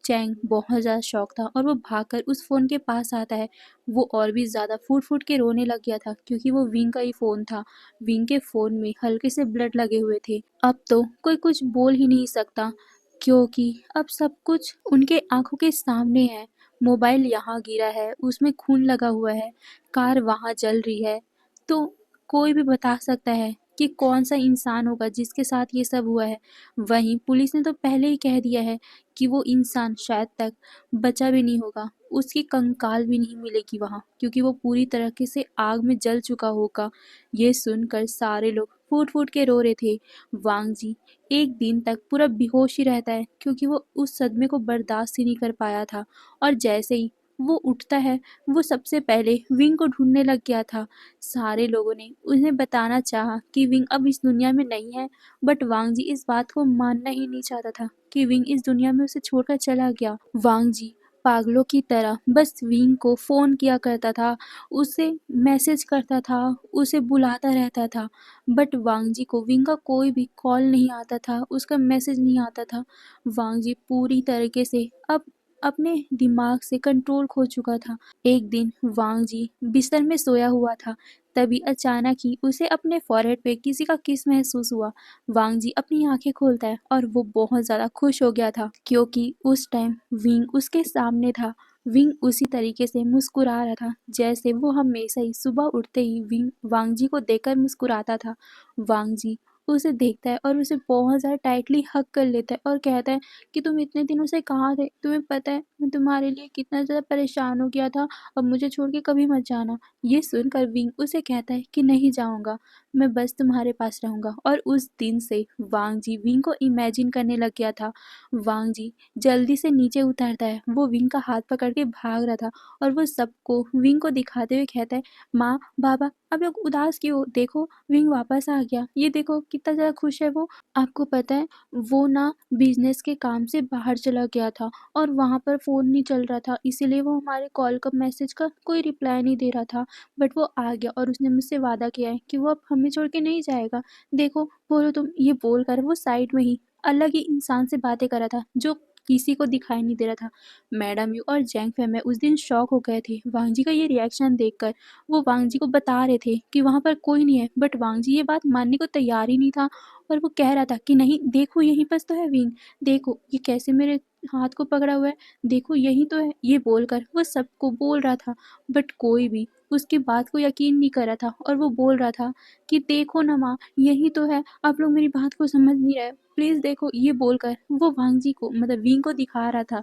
चैंग बहुत ज़्यादा शॉक था और वो भागकर उस फ़ोन के पास आता है। वो और भी ज़्यादा फूट-फूट के रोने लग गया था क्योंकि वो विंग का ही फ़ोन था। विंग के फ़ोन में हल्के से ब्लड लगे हुए थे। अब तो कोई कुछ बोल ही नहीं सकता क्योंकि अब सब कुछ उनके आँखों के सामने है। मोबाइल यहाँ गिरा है, उसमें खून लगा हुआ है, कार वहाँ जल रही है। तो कोई भी बता सकता है कि कौन-सा इंसान होगा जिसके साथ ये सब हुआ है। वहीं पुलिस ने तो पहले ही कह दिया है कि वो इंसान शायद तक बचा भी नहीं होगा, उसकी कंकाल भी नहीं मिलेगी वहाँ क्योंकि वो पूरी तरीके से आग में जल चुका होगा। ये सुनकर सारे लोग फूट-फूट के रो रहे थे। वांग जी एक दिन तक पूरा बेहोश ही रहता है क्योंकि वो उस सदमे को बर्दाश्त ही नहीं कर पाया था और जैसे ही वो उठता है वो सबसे पहले विंग को ढूंढने लग गया था। सारे लोगों ने उन्हें बताना चाहा कि विंग अब इस दुनिया में नहीं है बट वांग जी इस बात को मानना ही नहीं चाहता था कि विंग इस दुनिया में उसे छोड़कर चला गया। वांग जी पागलों की तरह बस विंग को फ़ोन किया करता था, उसे मैसेज करता था, उसे बुलाता रहता था बट वांग जी को विंग का कोई भी कॉल नहीं आता था, उसका मैसेज नहीं आता था। वांग जी पूरी तरीके से अब अपने दिमाग से कंट्रोल खो चुका था। एक दिन वांग जी बिस्तर में सोया हुआ था, तभी अचानक ही उसे अपने फॉरहेड पे किसी का किस महसूस हुआ। वांग जी अपनी आंखें खोलता है और वो बहुत ज़्यादा खुश हो गया था क्योंकि उस टाइम विंग उसके सामने था। विंग उसी तरीके से मुस्कुरा रहा था जैसे वो हमेशा ही सुबह उठते ही विंग वांग जी को देखकर मुस्कुराता था। वांग जी उसे देखता है और उसे बहुत ज़्यादा टाइटली हग कर लेता है और कहता है कि तुम इतने दिनों से कहाँ थे? तुम्हें पता है मैं तुम्हारे लिए कितना ज़्यादा परेशान हो गया था, अब मुझे छोड़ के कभी मत जाना। ये सुनकर विंग उसे कहता है कि नहीं जाऊँगा, मैं बस तुम्हारे पास रहूँगा। और उस दिन से वांग जी विंग को इमेजिन करने लग गया था। वांग जी जल्दी से नीचे उतरता है, वो विंग का हाथ पकड़ के भाग रहा था और वो सबको विंग को दिखाते हुए कहता है, माँ, बाबा, आप लोग उदास क्यों हो? देखो विंग वापस आ गया, ये देखो कितना ज़्यादा खुश है वो। आपको पता है वो ना बिज़नेस के काम से बाहर चला गया था और वहाँ पर फ़ोन नहीं चल रहा था, इसीलिए वो हमारे कॉल का मैसेज का कोई रिप्लाई नहीं दे रहा था। बट वो आ गया और उसने मुझसे वादा किया है कि वो अब हमें छोड़ के नहीं जाएगा। देखो, बोलो तुम। ये बोलकर वो साइड में ही अलग ही इंसान से बातें कर रहा था जो किसी को दिखाई नहीं दे रहा था। मैडम यू और जैंग फैमिया उस दिन शॉक हो गए थे वांग जी का ये रिएक्शन देखकर। वो वांग जी को बता रहे थे कि वहाँ पर कोई नहीं है बट वांग जी ये बात मानने को तैयार ही नहीं था और वो कह रहा था कि नहीं, देखो यहीं पास तो है विंग, देखो ये कैसे मेरे हाथ को पकड़ा हुआ है, देखो यही तो है। ये बोलकर वो सबको बोल रहा था बट कोई भी उसकी बात को यकीन नहीं कर रहा था और वो बोल रहा था कि देखो ना माँ, यही तो है, आप लोग मेरी बात को समझ नहीं रहे, प्लीज़ देखो। ये बोलकर वो वांग जी को मतलब विंग को दिखा रहा था।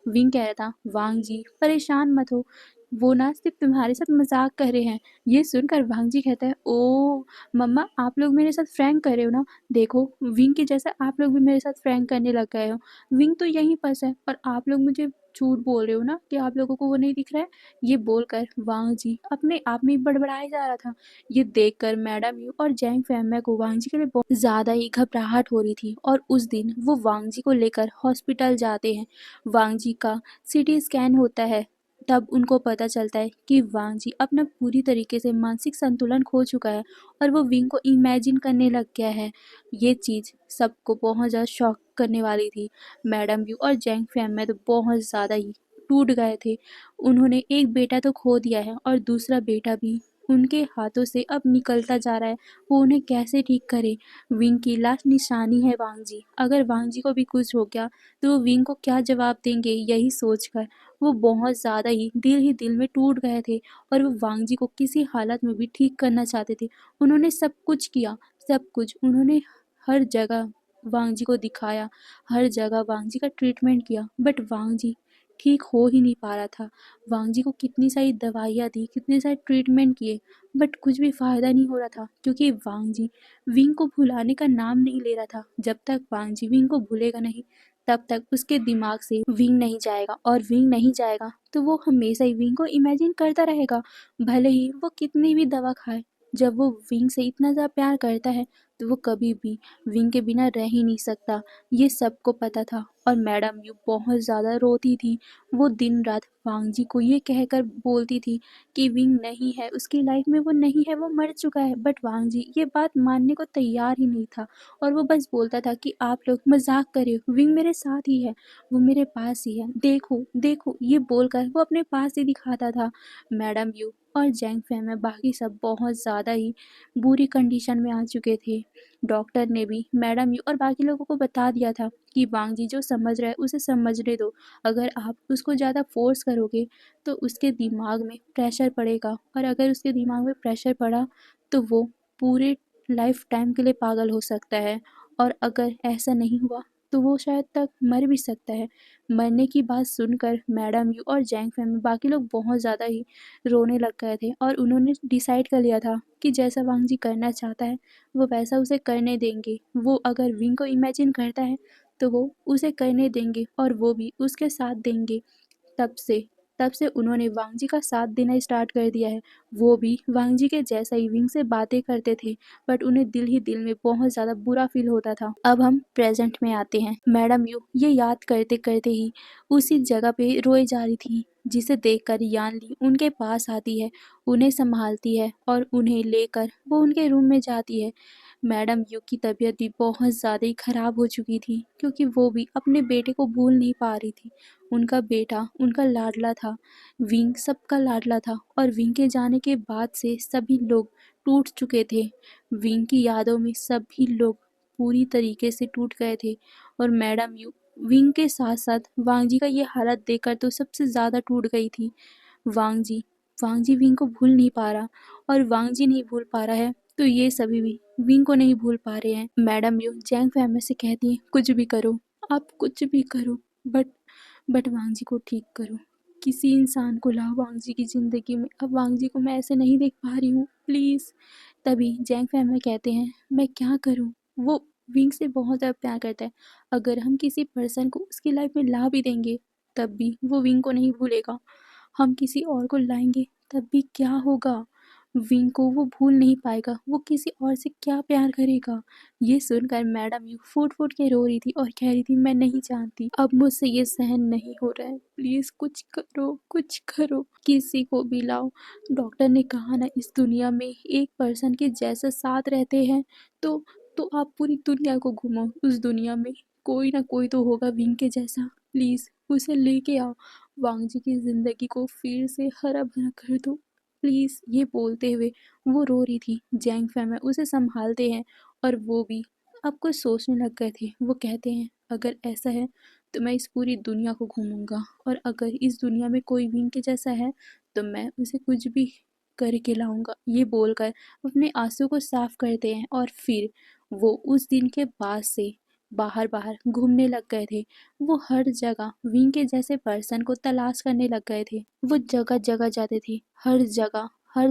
विंग कह रहा था, वांग जी परेशान मत हो, वो ना सिर्फ तुम्हारे साथ मजाक कर रहे हैं। ये सुनकर वांग जी कहता है, ओ मम्मा, आप लोग मेरे साथ फ्रैंक कर रहे हो ना? देखो विंग के जैसा आप लोग भी मेरे साथ फ्रैंक करने लग गए हो। विंग तो यहीं पास है और आप लोग मुझे झूठ बोल रहे हो ना कि आप लोगों को वो नहीं दिख रहा है। ये बोलकर वांग जी अपने आप में ही बड़बड़ाए जा रहा था। ये देखकर मैडम यू और जैंग फैमिया को वांग जी के लिए बहुत ज़्यादा ही घबराहट हो रही थी और उस दिन वो वांग जी को लेकर हॉस्पिटल जाते हैं। वांग जी का सीटी स्कैन होता है। तब उनको पता चलता है कि वांग जी अपना पूरी तरीके से मानसिक संतुलन खो चुका है और वो विंग को इमेजिन करने लग गया है। ये चीज़ सबको बहुत ज़्यादा शॉक करने वाली थी। मैडम यू और जैंग फैम में तो बहुत ज़्यादा ही टूट गए थे। उन्होंने एक बेटा तो खो दिया है और दूसरा बेटा भी उनके हाथों से अब निकलता जा रहा है। वो उन्हें कैसे ठीक करे? विंग की लास्ट निशानी है वांग जी। अगर वांग जी को भी कुछ हो गया तो वो विंग को क्या जवाब देंगे, यही सोचकर वो बहुत ज़्यादा ही दिल में टूट गए थे और वो वांग जी को किसी हालत में भी ठीक करना चाहते थे। उन्होंने सब कुछ किया, सब कुछ उन्होंने हर जगह वांग जी को दिखाया, हर जगह वांग जी का ट्रीटमेंट किया, बट वांग जी ठीक हो ही नहीं पा रहा था। वांग जी को कितनी सारी दवाइयाँ दी, कितने सारे ट्रीटमेंट किए, बट कुछ भी फ़ायदा नहीं हो रहा था क्योंकि वांग जी विंग को भुलाने का नाम नहीं ले रहा था। जब तक वांग जी विंग को भूलेगा नहीं, तब तक उसके दिमाग से विंग नहीं जाएगा और विंग नहीं जाएगा तो वो हमेशा ही विंग को इमेजिन करता रहेगा, भले ही वो कितनी भी दवा खाए। जब वो विंग से इतना ज़्यादा प्यार करता है तो वो कभी भी विंग के बिना रह ही नहीं सकता। ये सबको पता था और मैडम यू बहुत ज़्यादा रोती थी। वो दिन रात वांग जी को ये कहकर बोलती थी कि विंग नहीं है उसकी लाइफ में, वो नहीं है, वो मर चुका है, बट वांग जी ये बात मानने को तैयार ही नहीं था और वो बस बोलता था कि आप लोग मजाक करे, विंग मेरे साथ ही है, वो मेरे पास ही है, देखो देखो, ये बोलकर वो अपने पास ही दिखाता था। मैडम यू और जैंग फैम में बाकी सब बहुत ज़्यादा ही बुरी कंडीशन में आ चुके थे। डॉक्टर ने भी मैडम यू और बाकी लोगों को बता दिया था कि वांग जी जो समझ रहा है उसे समझने दो, अगर आप उसको ज़्यादा फोर्स करोगे तो उसके दिमाग में प्रेशर पड़ेगा और अगर उसके दिमाग में प्रेशर पड़ा तो वो पूरे लाइफ टाइम के लिए पागल हो सकता है और अगर ऐसा नहीं हुआ तो वो शायद तक मर भी सकता है। मरने की बात सुनकर मैडम यू और जैंग फैमिली बाकी लोग बहुत ज़्यादा ही रोने लग गए थे और उन्होंने डिसाइड कर लिया था कि जैसा वांग जी करना चाहता है वो वैसा उसे करने देंगे। वो अगर विंग को इमेजिन करता है तो वो उसे करने देंगे और वो भी उसके साथ देंगे। तब से तब से उन्होंने वांग जी का साथ देना स्टार्ट कर दिया है। वो भी वांग जी के जैसा ही विंग से बातें करते थे, बट उन्हें दिल ही दिल में बहुत ज़्यादा बुरा फील होता था। अब हम प्रेजेंट में आते हैं। मैडम यू ये याद करते करते ही उसी जगह पे रोए जा रही थी, जिसे देखकर यान ली उनके पास आती है, उन्हें संभालती है और उन्हें लेकर वो उनके रूम में जाती है। मैडम यू की तबीयत भी बहुत ज़्यादा ही ख़राब हो चुकी थी क्योंकि वो भी अपने बेटे को भूल नहीं पा रही थी। उनका बेटा उनका लाडला था, विंग सबका लाडला था और विंग के जाने के बाद से सभी लोग टूट चुके थे। विंग की यादों में सभी लोग पूरी तरीके से टूट गए थे और मैडम यू विंग के साथ साथ वांग जी का ये हालत देखकर तो सबसे ज़्यादा टूट गई थी। वांग जी वांग जी विंग को भूल नहीं पा रहा और वांग जी नहीं भूल पा रहा है तो ये सभी भी विंग को नहीं भूल पा रहे हैं। मैडम यू जैंग फैमिली से कहती हैं कुछ भी करो, आप कुछ भी करो, बट वांग जी को ठीक करो। किसी इंसान को लाओ वांग जी की ज़िंदगी में। अब वांग जी को मैं ऐसे नहीं देख पा रही हूँ, प्लीज़। तभी जैंग फैमिली कहते हैं मैं क्या करूँ? वो विंग से बहुत ज़्यादा प्यार करता है। अगर हम किसी पर्सन को उसकी लाइफ में ला भी देंगे तब भी वो विंग को नहीं भूलेगा। हम किसी और को लाएंगे तब भी क्या होगा? विंग को वो भूल नहीं पाएगा, वो किसी और से क्या प्यार करेगा? ये सुनकर मैडम यू फूट फूट के रो रही थी और कह रही थी मैं नहीं जानती, अब मुझसे ये सहन नहीं हो रहा है, प्लीज कुछ करो, कुछ करो, किसी को भी लाओ। डॉक्टर ने कहा ना इस दुनिया में एक पर्सन के जैसे साथ रहते हैं तो आप पूरी दुनिया को घूमो, उस दुनिया में कोई ना कोई तो होगा विंग के जैसा, प्लीज उसे लेके आओ। वांग जी की जिंदगी को फिर से हरा भरा कर दो, प्लीज। ये बोलते हुए वो रो रही थी। जैंग फैमिली उसे संभालते हैं और वो भी अब कुछ सोचने लग गए थे। वो कहते हैं अगर ऐसा है तो मैं इस पूरी दुनिया को घूमूंगा और अगर इस दुनिया में कोई विंग के जैसा है तो मैं उसे कुछ भी करके लाऊंगा। ये बोलकर अपने आंसू को साफ करते हैं और फिर वो उस दिन के बाद से बाहर बाहर घूमने लग गए थे। वो हर जगह विंग के जैसे पर्सन को तलाश करने लग गए थे। वो जगह जगह जाते थे, हर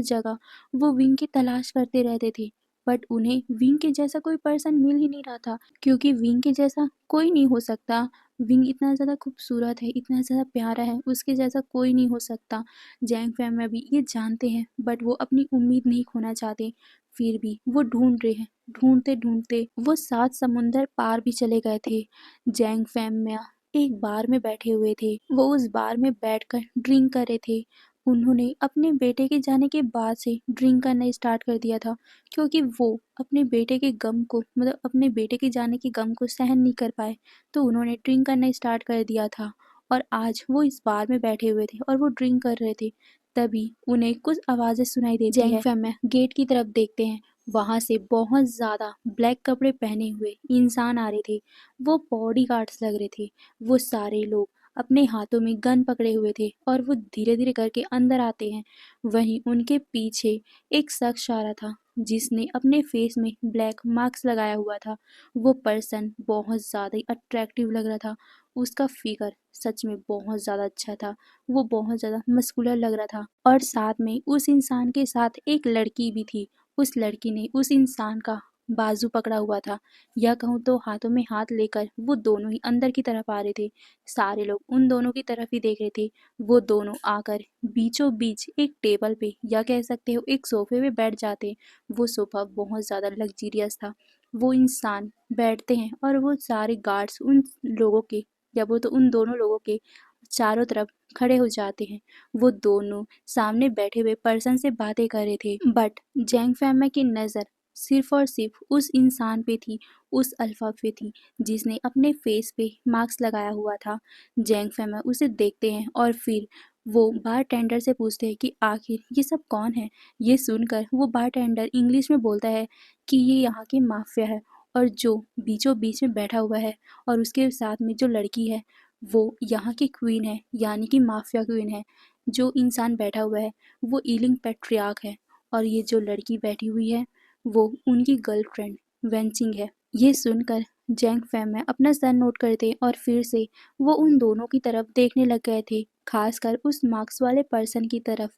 जगह वो विंग की तलाश करते रहते थे, बट उन्हें विंग के जैसा कोई पर्सन मिल ही नहीं रहा था क्योंकि विंग के जैसा कोई नहीं हो सकता। विंग इतना ज़्यादा खूबसूरत है, इतना ज़्यादा प्यारा है, उसके जैसा कोई नहीं हो सकता। जैंग फैमिली भी ये जानते हैं बट वो अपनी उम्मीद नहीं खोना चाहते। फिर भी वो ढूंढ रहे हैं, ढूंढते ढूंढते वो 7 समुंदर पार भी चले गए थे। जैंग फैमिली एक बार में बैठे हुए थे। वो उस बार में बैठकर ड्रिंक कर रहे थे। उन्होंने अपने बेटे के जाने के बाद से ड्रिंक करना स्टार्ट कर दिया था, क्योंकि वो अपने बेटे के गम को मतलब अपने बेटे के जाने के गम को सहन नहीं कर पाए, तो उन्होंने ड्रिंक करना स्टार्ट कर दिया था। और आज वो इस बार में बैठे हुए थे और वो ड्रिंक कर रहे थे। तभी उन्हें कुछ आवाज़ें सुनाई देती है। जैंग फैम गेट की तरफ देखते हैं। वहाँ से बहुत ज़्यादा ब्लैक कपड़े पहने हुए इंसान आ रहे थे। वो बॉडीगार्ड्स लग रहे थे। वो सारे लोग अपने हाथों में गन पकड़े हुए थे और वो धीरे धीरे करके अंदर आते हैं। वहीं उनके पीछे एक शख्स आ रहा था, जिसने अपने फेस में ब्लैक मास्क लगाया हुआ था। वो पर्सन बहुत ज़्यादा ही अट्रैक्टिव लग रहा था। उसका फिगर सच में बहुत ज़्यादा अच्छा था। वो बहुत ज़्यादा मस्कुलर लग रहा था और साथ में उस इंसान के साथ एक लड़की भी थी। उस लड़की ने उस इंसान का बाजू पकड़ा हुआ था, या कहूँ तो हाथों में हाथ लेकर वो दोनों ही अंदर की तरफ आ रहे थे। सारे लोग उन दोनों की तरफ ही देख रहे थे। वो दोनों आकर बीचों बीच एक टेबल पे या कह सकते हो एक सोफे पे बैठ जाते। वो सोफा बहुत ज़्यादा लग्जीरियस था। वो इंसान बैठते हैं और वो सारे गार्ड्स उन लोगों के या वो तो उन दोनों लोगों के चारों तरफ खड़े हो जाते हैं। वो दोनों सामने बैठे हुए पर्सन से बातें कर रहे थे, बट जैंग फैमा की नज़र सिर्फ और सिर्फ उस इंसान पे थी, उस अल्फा पे थी, जिसने अपने फेस पे मास्क लगाया हुआ था। जैंग फैमा उसे देखते हैं और फिर वो बार टेंडर से पूछते हैं कि आखिर ये सब कौन है। ये सुनकर वो बार टेंडर इंग्लिश में बोलता है कि ये यहाँ की माफिया है, और जो बीचों बीच में बैठा हुआ है और उसके साथ में जो लड़की है वो यहाँ की क्वीन है, यानी कि माफिया क्वीन है। जो इंसान बैठा हुआ है वो ईलिंग पैट्रियार्क है, और ये जो लड़की बैठी हुई है वो उनकी गर्लफ्रेंड वेंचिंग है। ये सुनकर जैंग फैम अपना सर नोट करते और फिर से वो उन दोनों की तरफ देखने लग गए थे, खासकर उस मार्क्स वाले पर्सन की तरफ।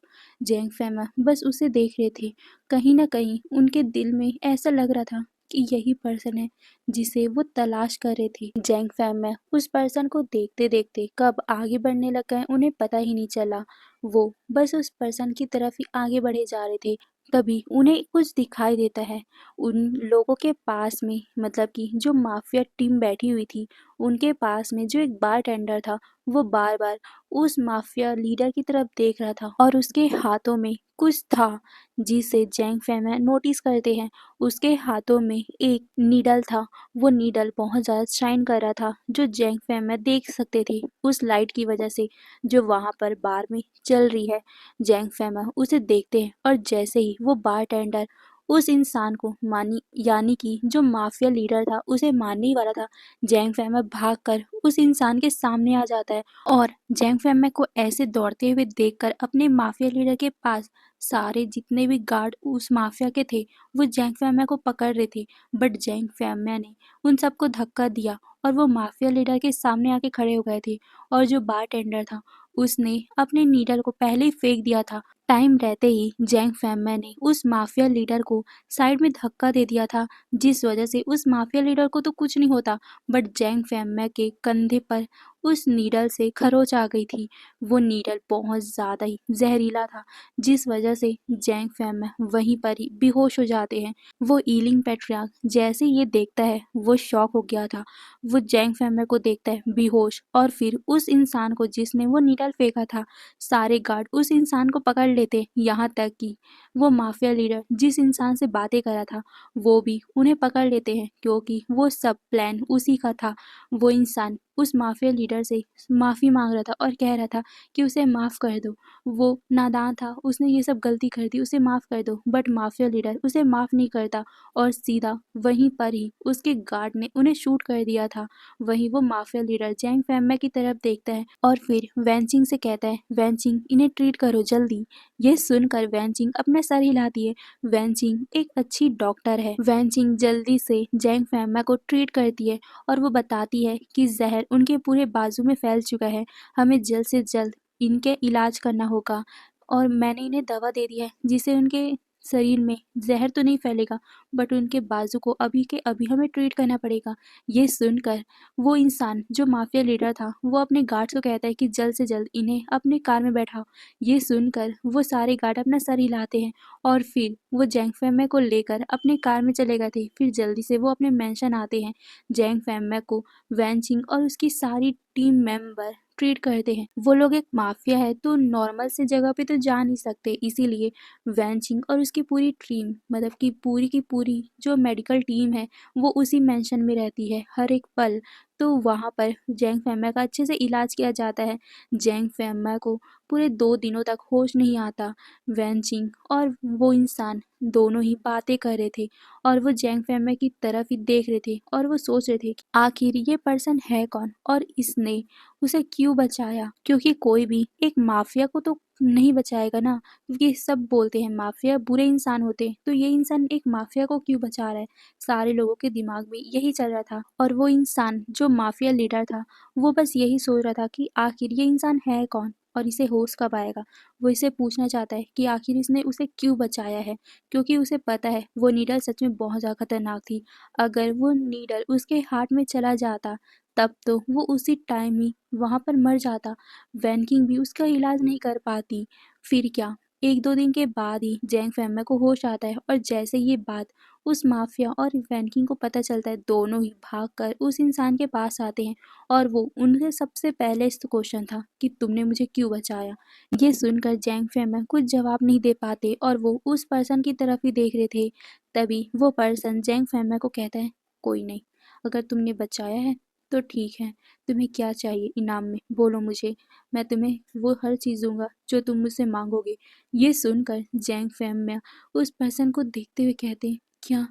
जैंग फैमा बस उसे देख रहे थे। कहीं ना कहीं उनके दिल में ऐसा लग रहा था कि यही पर्सन है जिसे वो तलाश कर रहे थे। जैंग फैम में उस पर्सन को देखते देखते कब आगे बढ़ने लग गए उन्हें पता ही नहीं चला। वो बस उस पर्सन की तरफ ही आगे बढ़े जा रहे थे। तभी उन्हें कुछ दिखाई देता है। उन लोगों के पास में मतलब कि जो माफिया टीम बैठी हुई थी, उनके पास में जो एक बार टेंडर था, वो बार बार उस माफिया लीडर की तरफ देख रहा था और उसके हाथों में कुछ था, जिसे जैंग फैमा नोटिस करते हैं। उसके हाथों में एक नीडल था। वो नीडल बहुत ज़्यादा शाइन कर रहा था, जो जैंग फैमा देख सकते थे उस लाइट की वजह से जो वहाँ पर बार में चल रही है। जैंग फैमा उसे देखते हैं और जैसे ही वो बार टेंडर उस इंसान को मानी यानी कि जो माफिया लीडर था उसे मारने ही वाला था, जैंग फैमा भागकर उस इंसान के सामने आ जाता है। और जैंग फैमा को ऐसे दौड़ते हुए देखकर अपने माफिया लीडर के पास सारे जितने भी गार्ड उस माफिया के थे वो जैंग फैमा को पकड़ रहे थे, बट जैंग फैमा ने उन सबको धक्का दिया और वो माफिया लीडर के सामने आके खड़े हो गए थे। और जो बार टेंडर था उसने अपने नीडल को पहले ही फेंक दिया था। टाइम रहते ही जैंग फैमा ने उस माफिया लीडर को साइड में धक्का दे दिया था, जिस वजह से उस माफिया लीडर को तो कुछ नहीं होता, बट जैंग फैमा के कंधे पर उस नीडल से खरोच आ गई थी। वो नीडल बहुत ज़्यादा ही जहरीला था, जिस वजह से जैंग फैमा वहीं पर ही बेहोश हो जाते हैं। वो ईलिंग पैट्रियार्क जैसे ये देखता है वो शॉक हो गया था। वो जैंग फैमा को देखता है बेहोश, और फिर उस इंसान को जिसने वो नीडल फेंका था, सारे गार्ड उस इंसान को पकड़ लेते, यहाँ तक कि वो माफिया लीडर जिस इंसान से बातें कर रहा था वो भी उन्हें पकड़ लेते हैं, क्योंकि वो सब प्लान उसी का था। वो इंसान उस माफिया लीडर से माफ़ी मांग रहा था और कह रहा था कि उसे माफ़ कर दो, वो नादान था, उसने ये सब गलती कर दी, उसे माफ़ कर दो। बट माफिया लीडर उसे माफ़ नहीं करता और सीधा वहीं पर ही उसके गार्ड ने उन्हें शूट कर दिया था। वहीं वो माफिया लीडर जैंग फैमा की तरफ देखता है और फिर वैनचिंग से कहता है, वैनचिंग इन्हें ट्रीट करो जल्दी। ये सुनकर वैनचिंग अपना सर हिलाती है। वैनचिंग एक अच्छी डॉक्टर है। वैनचिंग जल्दी से जैंग फैमा को ट्रीट करती है और वो बताती है कि जहर उनके पूरे बाजू में फैल चुका है, हमें जल्द से जल्द इनके इलाज करना होगा। और मैंने इन्हें दवा दे दी है जिससे उनके शरीर में जहर तो नहीं फैलेगा, बट उनके बाजू को अभी के अभी हमें ट्रीट करना पड़ेगा। ये सुनकर वो इंसान जो माफिया लीडर था वो अपने गार्ड्स को कहता है कि जल्द से जल्द इन्हें अपने कार में बैठाओ। ये सुनकर वो सारे गार्ड अपना सर हिलाते हैं और फिर वो जैंग फैमा को लेकर अपने कार में चले गए थे। फिर जल्दी से वो अपने मेंशन आते हैं। जैंग फैमा को वैनचिंग और उसकी सारी टीम मेंबर ट्रीट करते हैं। वो लोग एक माफिया है तो नॉर्मल से जगह पे तो जा नहीं सकते, इसीलिए वैनचिंग और उसकी पूरी टीम, मतलब कि पूरी की पूरी जो मेडिकल टीम है वो उसी मेंशन में रहती है हर एक पल। तो वहाँ पर जैंग फैमा का अच्छे से इलाज किया जाता है। जैंग फैमा को पूरे 2 दिनों तक होश नहीं आता। वैनचिंग और वो इंसान दोनों ही बातें कर रहे थे और वो जैंग फैमा की तरफ ही देख रहे थे और वो सोच रहे थे कि आखिर ये पर्सन है कौन और इसने उसे क्यों बचाया, क्योंकि कोई भी एक माफिया को तो नहीं बचाएगा ना, क्योंकि सब बोलते हैं माफिया बुरे इंसान होते हैं, तो ये इंसान एक माफिया को क्यों बचा रहा है। सारे लोगों के दिमाग में यही चल रहा था और वो इंसान जो माफिया लीडर था वो बस यही सोच रहा था कि आखिर ये इंसान है कौन और इसे होश कब आएगा। वो इसे पूछना चाहता है कि आखिर इसने उसे क्यों बचाया है, क्योंकि उसे पता है वो नीडल सच में बहुत ज़्यादा खतरनाक थी। अगर वो नीडल उसके हार्ट में चला जाता तब तो वो उसी टाइम ही वहाँ पर मर जाता। वैन किंग भी उसका इलाज नहीं कर पाती। फिर क्या, 1-2 दिन के बाद ही जैंग फैमा को होश आता है और जैसे ये बात उस माफिया और वैन किंग को पता चलता है, दोनों ही भागकर उस इंसान के पास आते हैं और वो उनसे सबसे पहले इस क्वेश्चन था कि तुमने मुझे क्यों बचाया। ये सुनकर जैंग फैमा कुछ जवाब नहीं दे पाते और वो उस पर्सन की तरफ ही देख रहे थे। तभी वो पर्सन जैंग फैमा को कहता है, कोई नहीं, अगर तुमने बचाया है तो ठीक है, तुम्हें क्या चाहिए इनाम में बोलो मुझे, मैं तुम्हें वो हर चीज़ दूंगा जो तुम मुझसे मांगोगे। ये सुनकर जैंग फैमिया उस पर्सन को देखते हुए कहते हैं, क्या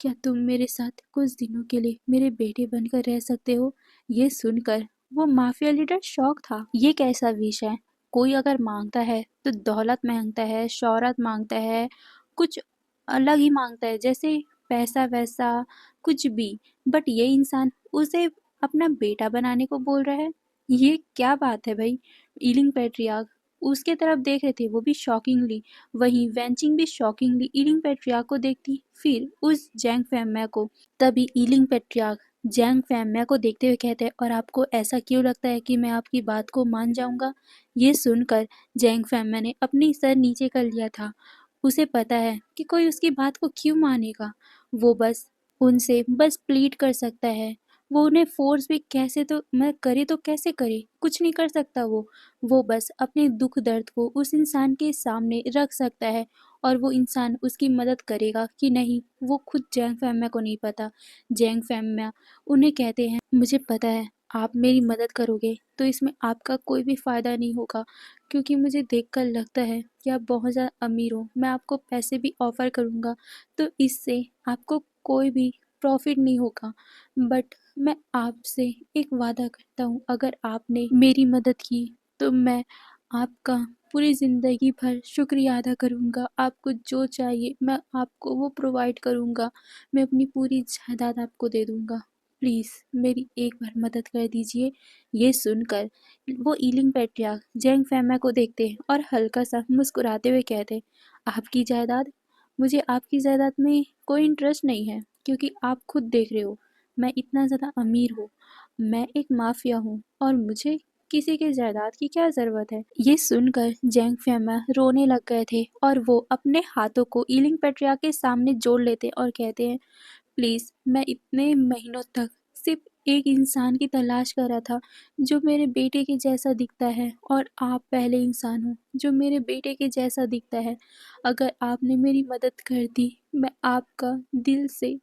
क्या तुम मेरे साथ कुछ दिनों के लिए मेरे बेटे बनकर रह सकते हो। ये सुनकर वो माफिया लीडर शॉक था। ये कैसा विष है, कोई अगर मांगता है तो दौलत मांगता है, शोहरत मांगता है, कुछ अलग ही मांगता है, जैसे पैसा वैसा कुछ भी। बट ये इंसान उसे अपना बेटा बनाने को बोल रहा है। ये क्या बात है भाई। ईलिंग पैट्रियार्क उसके तरफ देख रहे थे, वो भी शॉकिंगली। वहीं वेंचिंग भी शॉकिंगली ईलिंग पैट्रियार्क को देखती, फिर उस जैंग फैमिया को। तभी ईलिंग पैट्रियार्क जैंग फैमिया को देखते हुए कहते हैं, और आपको ऐसा क्यों लगता है कि मैं आपकी बात को मान जाऊंगा। ये सुनकर जैंग फैमिया ने अपनी सर नीचे कर लिया था। उसे पता है कि कोई उसकी बात को क्यों मानेगा। वो बस उनसे बस प्लीड कर सकता है। वो उन्हें फ़ोर्स भी कैसे तो मैं करे तो कैसे करे, कुछ नहीं कर सकता वो। वो बस अपने दुःख दर्द को उस इंसान के सामने रख सकता है और वो इंसान उसकी मदद करेगा कि नहीं, वो खुद जैंग फैमिया को नहीं पता। जैंग फैमिया उन्हें कहते हैं, मुझे पता है आप मेरी मदद करोगे तो इसमें आपका कोई भी फ़ायदा नहीं होगा, क्योंकि मुझे देखकर लगता है कि आप बहुत ज़्यादा अमीर हो। मैं आपको पैसे भी ऑफ़र करूँगा तो इससे आपको कोई भी प्रॉफ़िट नहीं होगा। बट मैं आपसे एक वादा करता हूँ, अगर आपने मेरी मदद की तो मैं आपका पूरी ज़िंदगी भर शुक्रिया अदा करूँगा। आपको जो चाहिए मैं आपको वो प्रोवाइड करूँगा। मैं अपनी पूरी जायदाद आपको दे दूँगा। प्लीज़ मेरी एक बार मदद कर दीजिए। ये सुनकर वो ईलिंग पैट्रियार्क जैंग फैमा को देखते हैं और हल्का सा मुस्कुराते हुए कहते, आपकी जायदाद, मुझे आपकी जायदाद में कोई इंटरेस्ट नहीं है, क्योंकि आप खुद देख रहे हो मैं इतना ज़्यादा अमीर हूँ, मैं एक माफिया हूँ और मुझे किसी के जायदाद की क्या ज़रूरत है। ये सुनकर जैंग फैमा रोने लग गए थे और वो अपने हाथों को ईलिंग पेट्रिया के सामने जोड़ लेते और कहते हैं, प्लीज़ मैं इतने महीनों तक सिर्फ एक इंसान की तलाश कर रहा था जो मेरे बेटे के जैसा दिखता है, और आप पहले इंसान हो जो मेरे बेटे के जैसा दिखता है। अगर आपने मेरी मदद कर दी मैं आपका दिल से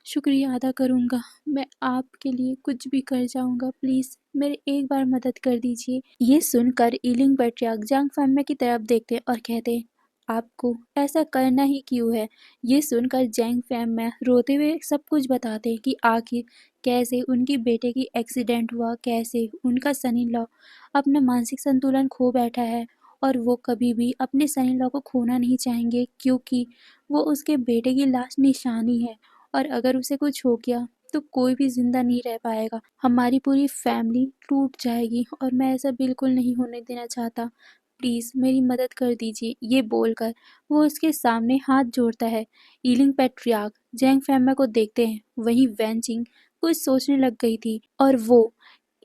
शुक्रिया अदा करूँगा। मैं आपके लिए कुछ भी कर जाऊँगा, प्लीज़ मेरी एक बार मदद कर दीजिए। ये सुनकर ईलिंग बर्टियाक जांग फैमिया की तरफ देखते और कहते, आपको ऐसा करना ही क्यों है। ये सुनकर जैंग फैमिया रोते हुए सब कुछ बताते हैं कि आखिर कैसे उनकी बेटे की एक्सीडेंट हुआ, कैसे उनका सन इन लॉ अपना मानसिक संतुलन खो बैठा है और वो कभी भी अपने सन इन लॉ को खोना नहीं चाहेंगे, क्योंकि वो उसके बेटे की लास्ट निशानी है और अगर उसे कुछ हो गया तो कोई भी ज़िंदा नहीं रह पाएगा। हमारी पूरी फैमिली टूट जाएगी और मैं ऐसा बिल्कुल नहीं होने देना चाहता। प्लीज़ मेरी मदद कर दीजिए। ये बोलकर वो उसके सामने हाथ जोड़ता है। ईलिंग पैट्रियार्क जैंग फैमा को देखते हैं। वहीं वैनचिंग कुछ सोचने लग गई थी और वो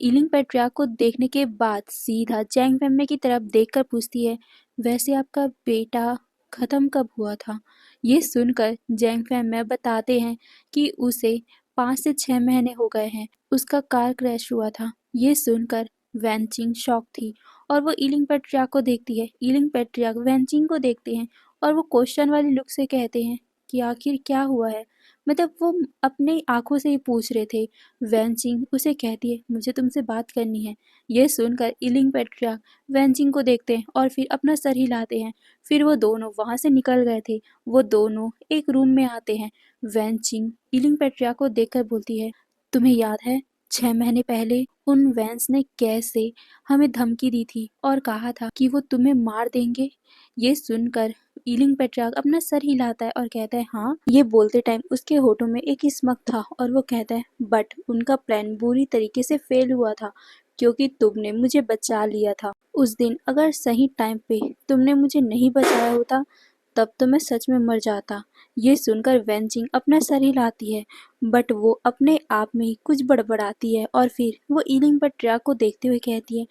ईलिंग पैट्रियार्क को देखने के बाद सीधा जैंग फैमा की तरफ देखकर पूछती है, वैसे आपका बेटा ख़त्म कब हुआ था। ये सुनकर जैंग फैमा बताते हैं कि उसे 5 से 6 महीने हो गए हैं, उसका कार क्रैश हुआ था। ये सुनकर वैनचिंग शॉक थी और वो ईलिंग पेट्रियार्क को देखती है। ईलिंग पेट्रियार्क वैनचिंग को देखते हैं और वो क्वेश्चन वाली लुक से कहते हैं कि आखिर क्या हुआ है। मतलब वो अपने आंखों से ही पूछ रहे थे। वैनचिंग उसे कहती है मुझे तुमसे बात करनी है। ये सुनकर ईलिंग पेट्रियार्क वैनचिंग को देखते हैं और फिर अपना सर हिलाते हैं। फिर वो दोनों वहाँ से निकल गए थे। वो दोनों एक रूम में आते हैं। वैनचिंग ईलिंग पेट्रियार्क को देखकर बोलती है तुम्हें याद है 6 महीने पहले उन वैंस ने कैसे हमें धमकी दी थी और कहा था कि वो तुम्हें मार देंगे। ये सुनकर ईलिंग पेट्रियार्क अपना सर हिलाता है और कहता है हाँ। ये बोलते टाइम उसके होठों में एक स्मक था और वो कहता है बट उनका प्लान बुरी तरीके से फेल हुआ था क्योंकि तुमने मुझे बचा लिया था। उस दिन अगर सही टाइम पे तुमने मुझे नहीं बचाया होता तब तो मैं सच में मर जाता। ये सुनकर वेंचिंग अपना सर हिलाती है बट वो अपने आप में ही कुछ बड़बड़ाती है और फिर वो ईलिंग पेट्रियार्क को देखते हुए कहती है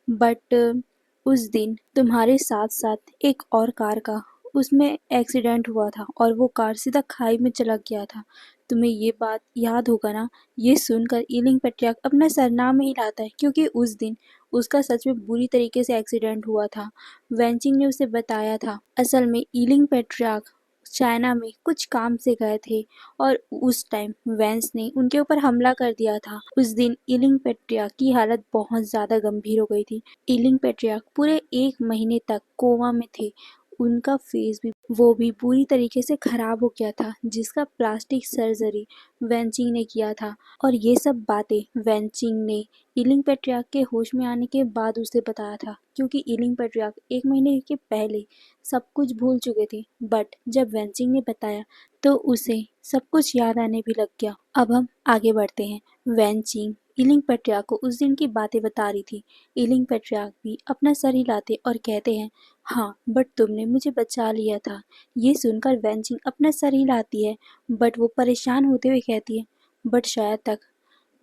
बट उस दिन तुम्हारे साथ साथ एक और कार का उसमें एक्सीडेंट हुआ था और वो कार सीधा खाई में चला गया था। तुम्हें ये बात याद होगा ना। ये सुनकर ईलिंग पेट्रियार्क अपना सरनाम में हिलाता है क्योंकि उस दिन उसका सच में बुरी तरीके से एक्सीडेंट हुआ था। वेंचिंग ने उसे बताया था। असल में ईलिंग पेट्रियार्क चाइना में कुछ काम से गए थे और उस टाइम वैंस ने उनके ऊपर हमला कर दिया था। उस दिन ईलिंग पेट्रियार्क की हालत बहुत ज्यादा गंभीर हो गई थी। ईलिंग पेट्रियार्क पूरे 1 महीने तक कोमा में थे। उनका फेस भी वो भी पूरी तरीके से खराब हो गया था जिसका प्लास्टिक सर्जरी वेंचिंग ने किया था। और ये सब बातें वेंचिंग ने ईलिंग पेट्रियार्क के होश में आने के बाद उसे बताया था क्योंकि ईलिंग पेट्रियार्क 1 महीने के पहले सब कुछ भूल चुके थे। बट जब वेंचिंग ने बताया तो उसे सब कुछ याद आने भी लग गया। अब हम आगे बढ़ते हैं। वेंचिंग ईलिंग पेट्रियार्क को उस दिन की बातें बता रही थी। ईलिंग पेट्रियार्क भी अपना सर हिलाते और कहते हैं हाँ बट तुमने मुझे बचा लिया था। ये सुनकर वेंचिंग अपना सर हिलाती है बट वो परेशान होते हुए कहती है बट शायद तक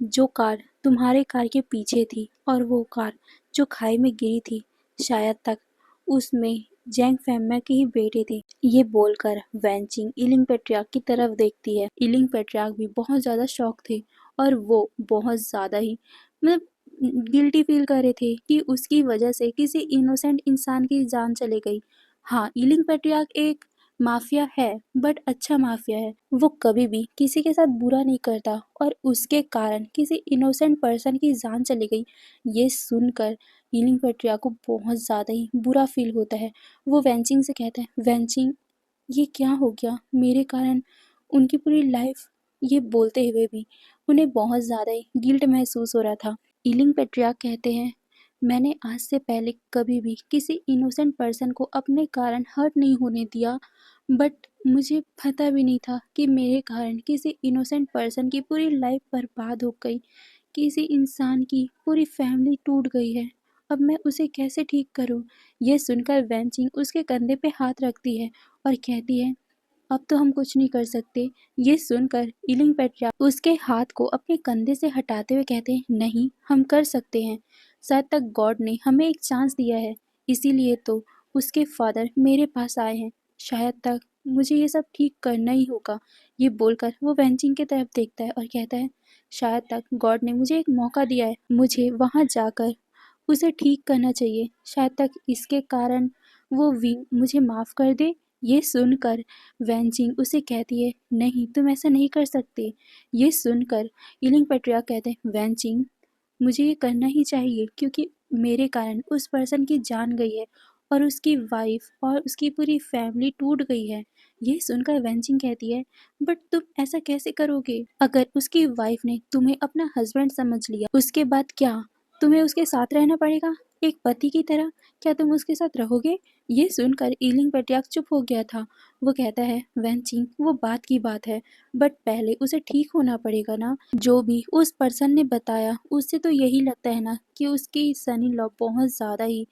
जो कार तुम्हारे कार के पीछे थी और वो कार जो खाई में गिरी थी शायद तक उसमें जैंग फैमिया के ही बेटे थे। ये बोलकर वैनचिंग ईलिंग पेट्रियार्क की तरफ देखती है। ईलिंग पेट्रियार्क भी बहुत ज़्यादा शॉक थे और वो बहुत ज़्यादा ही मतलब गिल्टी फील कर रहे थे कि उसकी वजह से किसी इनोसेंट इंसान की जान चली गई। हाँ ईलिंग पेट्रियार्क एक माफिया है बट अच्छा माफिया है। वो कभी भी किसी के साथ बुरा नहीं करता और उसके कारण किसी इनोसेंट पर्सन की जान चली गई। ये सुनकर ईलिंग पेट्रियार्क को बहुत ज़्यादा ही बुरा फील होता है। वो वेंचिंग से कहता है वेंचिंग ये क्या हो गया मेरे कारण उनकी पूरी लाइफ। ये बोलते हुए भी उन्हें बहुत ज़्यादा ही गिल्ट महसूस हो रहा था। ईलिंग पेट्रियार्क कहते हैं मैंने आज से पहले कभी भी किसी इनोसेंट पर्सन को अपने कारण हर्ट नहीं होने दिया बट मुझे पता भी नहीं था कि मेरे कारण किसी इनोसेंट पर्सन की पूरी लाइफ बर्बाद हो गई। किसी इंसान की पूरी फैमिली टूट गई है। अब मैं उसे कैसे ठीक करूं? यह सुनकर वेंचिंग उसके कंधे पे हाथ रखती है और कहती है अब तो हम कुछ नहीं कर सकते। ये सुनकर ईलिंग पेट्रियार्क उसके हाथ को अपने कंधे से हटाते हुए कहते हैं नहीं हम कर सकते हैं। शायद तक गॉड ने हमें एक चांस दिया है इसीलिए तो उसके फादर मेरे पास आए हैं। शायद तक मुझे ये सब ठीक करना ही होगा। ये बोलकर वो वेंचिंग की तरफ देखता है और कहता है शायद तक गॉड ने मुझे एक मौका दिया है। मुझे वहाँ जाकर उसे ठीक करना चाहिए। शायद तक इसके कारण वो विंग मुझे माफ़ कर दे। ये सुनकर वेंचिंग उसे कहती है नहीं तुम ऐसा नहीं कर सकते। ये सुनकर ईलिंग पेट्रियार्क कहते हैं वेंचिंग मुझे ये करना ही चाहिए क्योंकि मेरे कारण उस पर्सन की जान गई है और उसकी वाइफ और उसकी पूरी फैमिली टूट गई है। ये सुनकर वेंचिंग कहती है बट तुम ऐसा कैसे करोगे? अगर उसकी वाइफ ने तुम्हें अपना हस्बैंड समझ लिया उसके बाद क्या तुम्हें उसके साथ रहना पड़ेगा एक पति की तरह? क्या तुम उसके साथ रहोगे? ये सुनकर ईलिंग पेट्रियार्क चुप हो गया था। वो कहता है वेंचिंग वो बात की बात है बट पहले उसे ठीक होना पड़ेगा ना। जो भी उस पर्सन ने बताया उससे तो यही लगता है ना कि उसकी सन इन लॉ बहुत ज़्यादा ही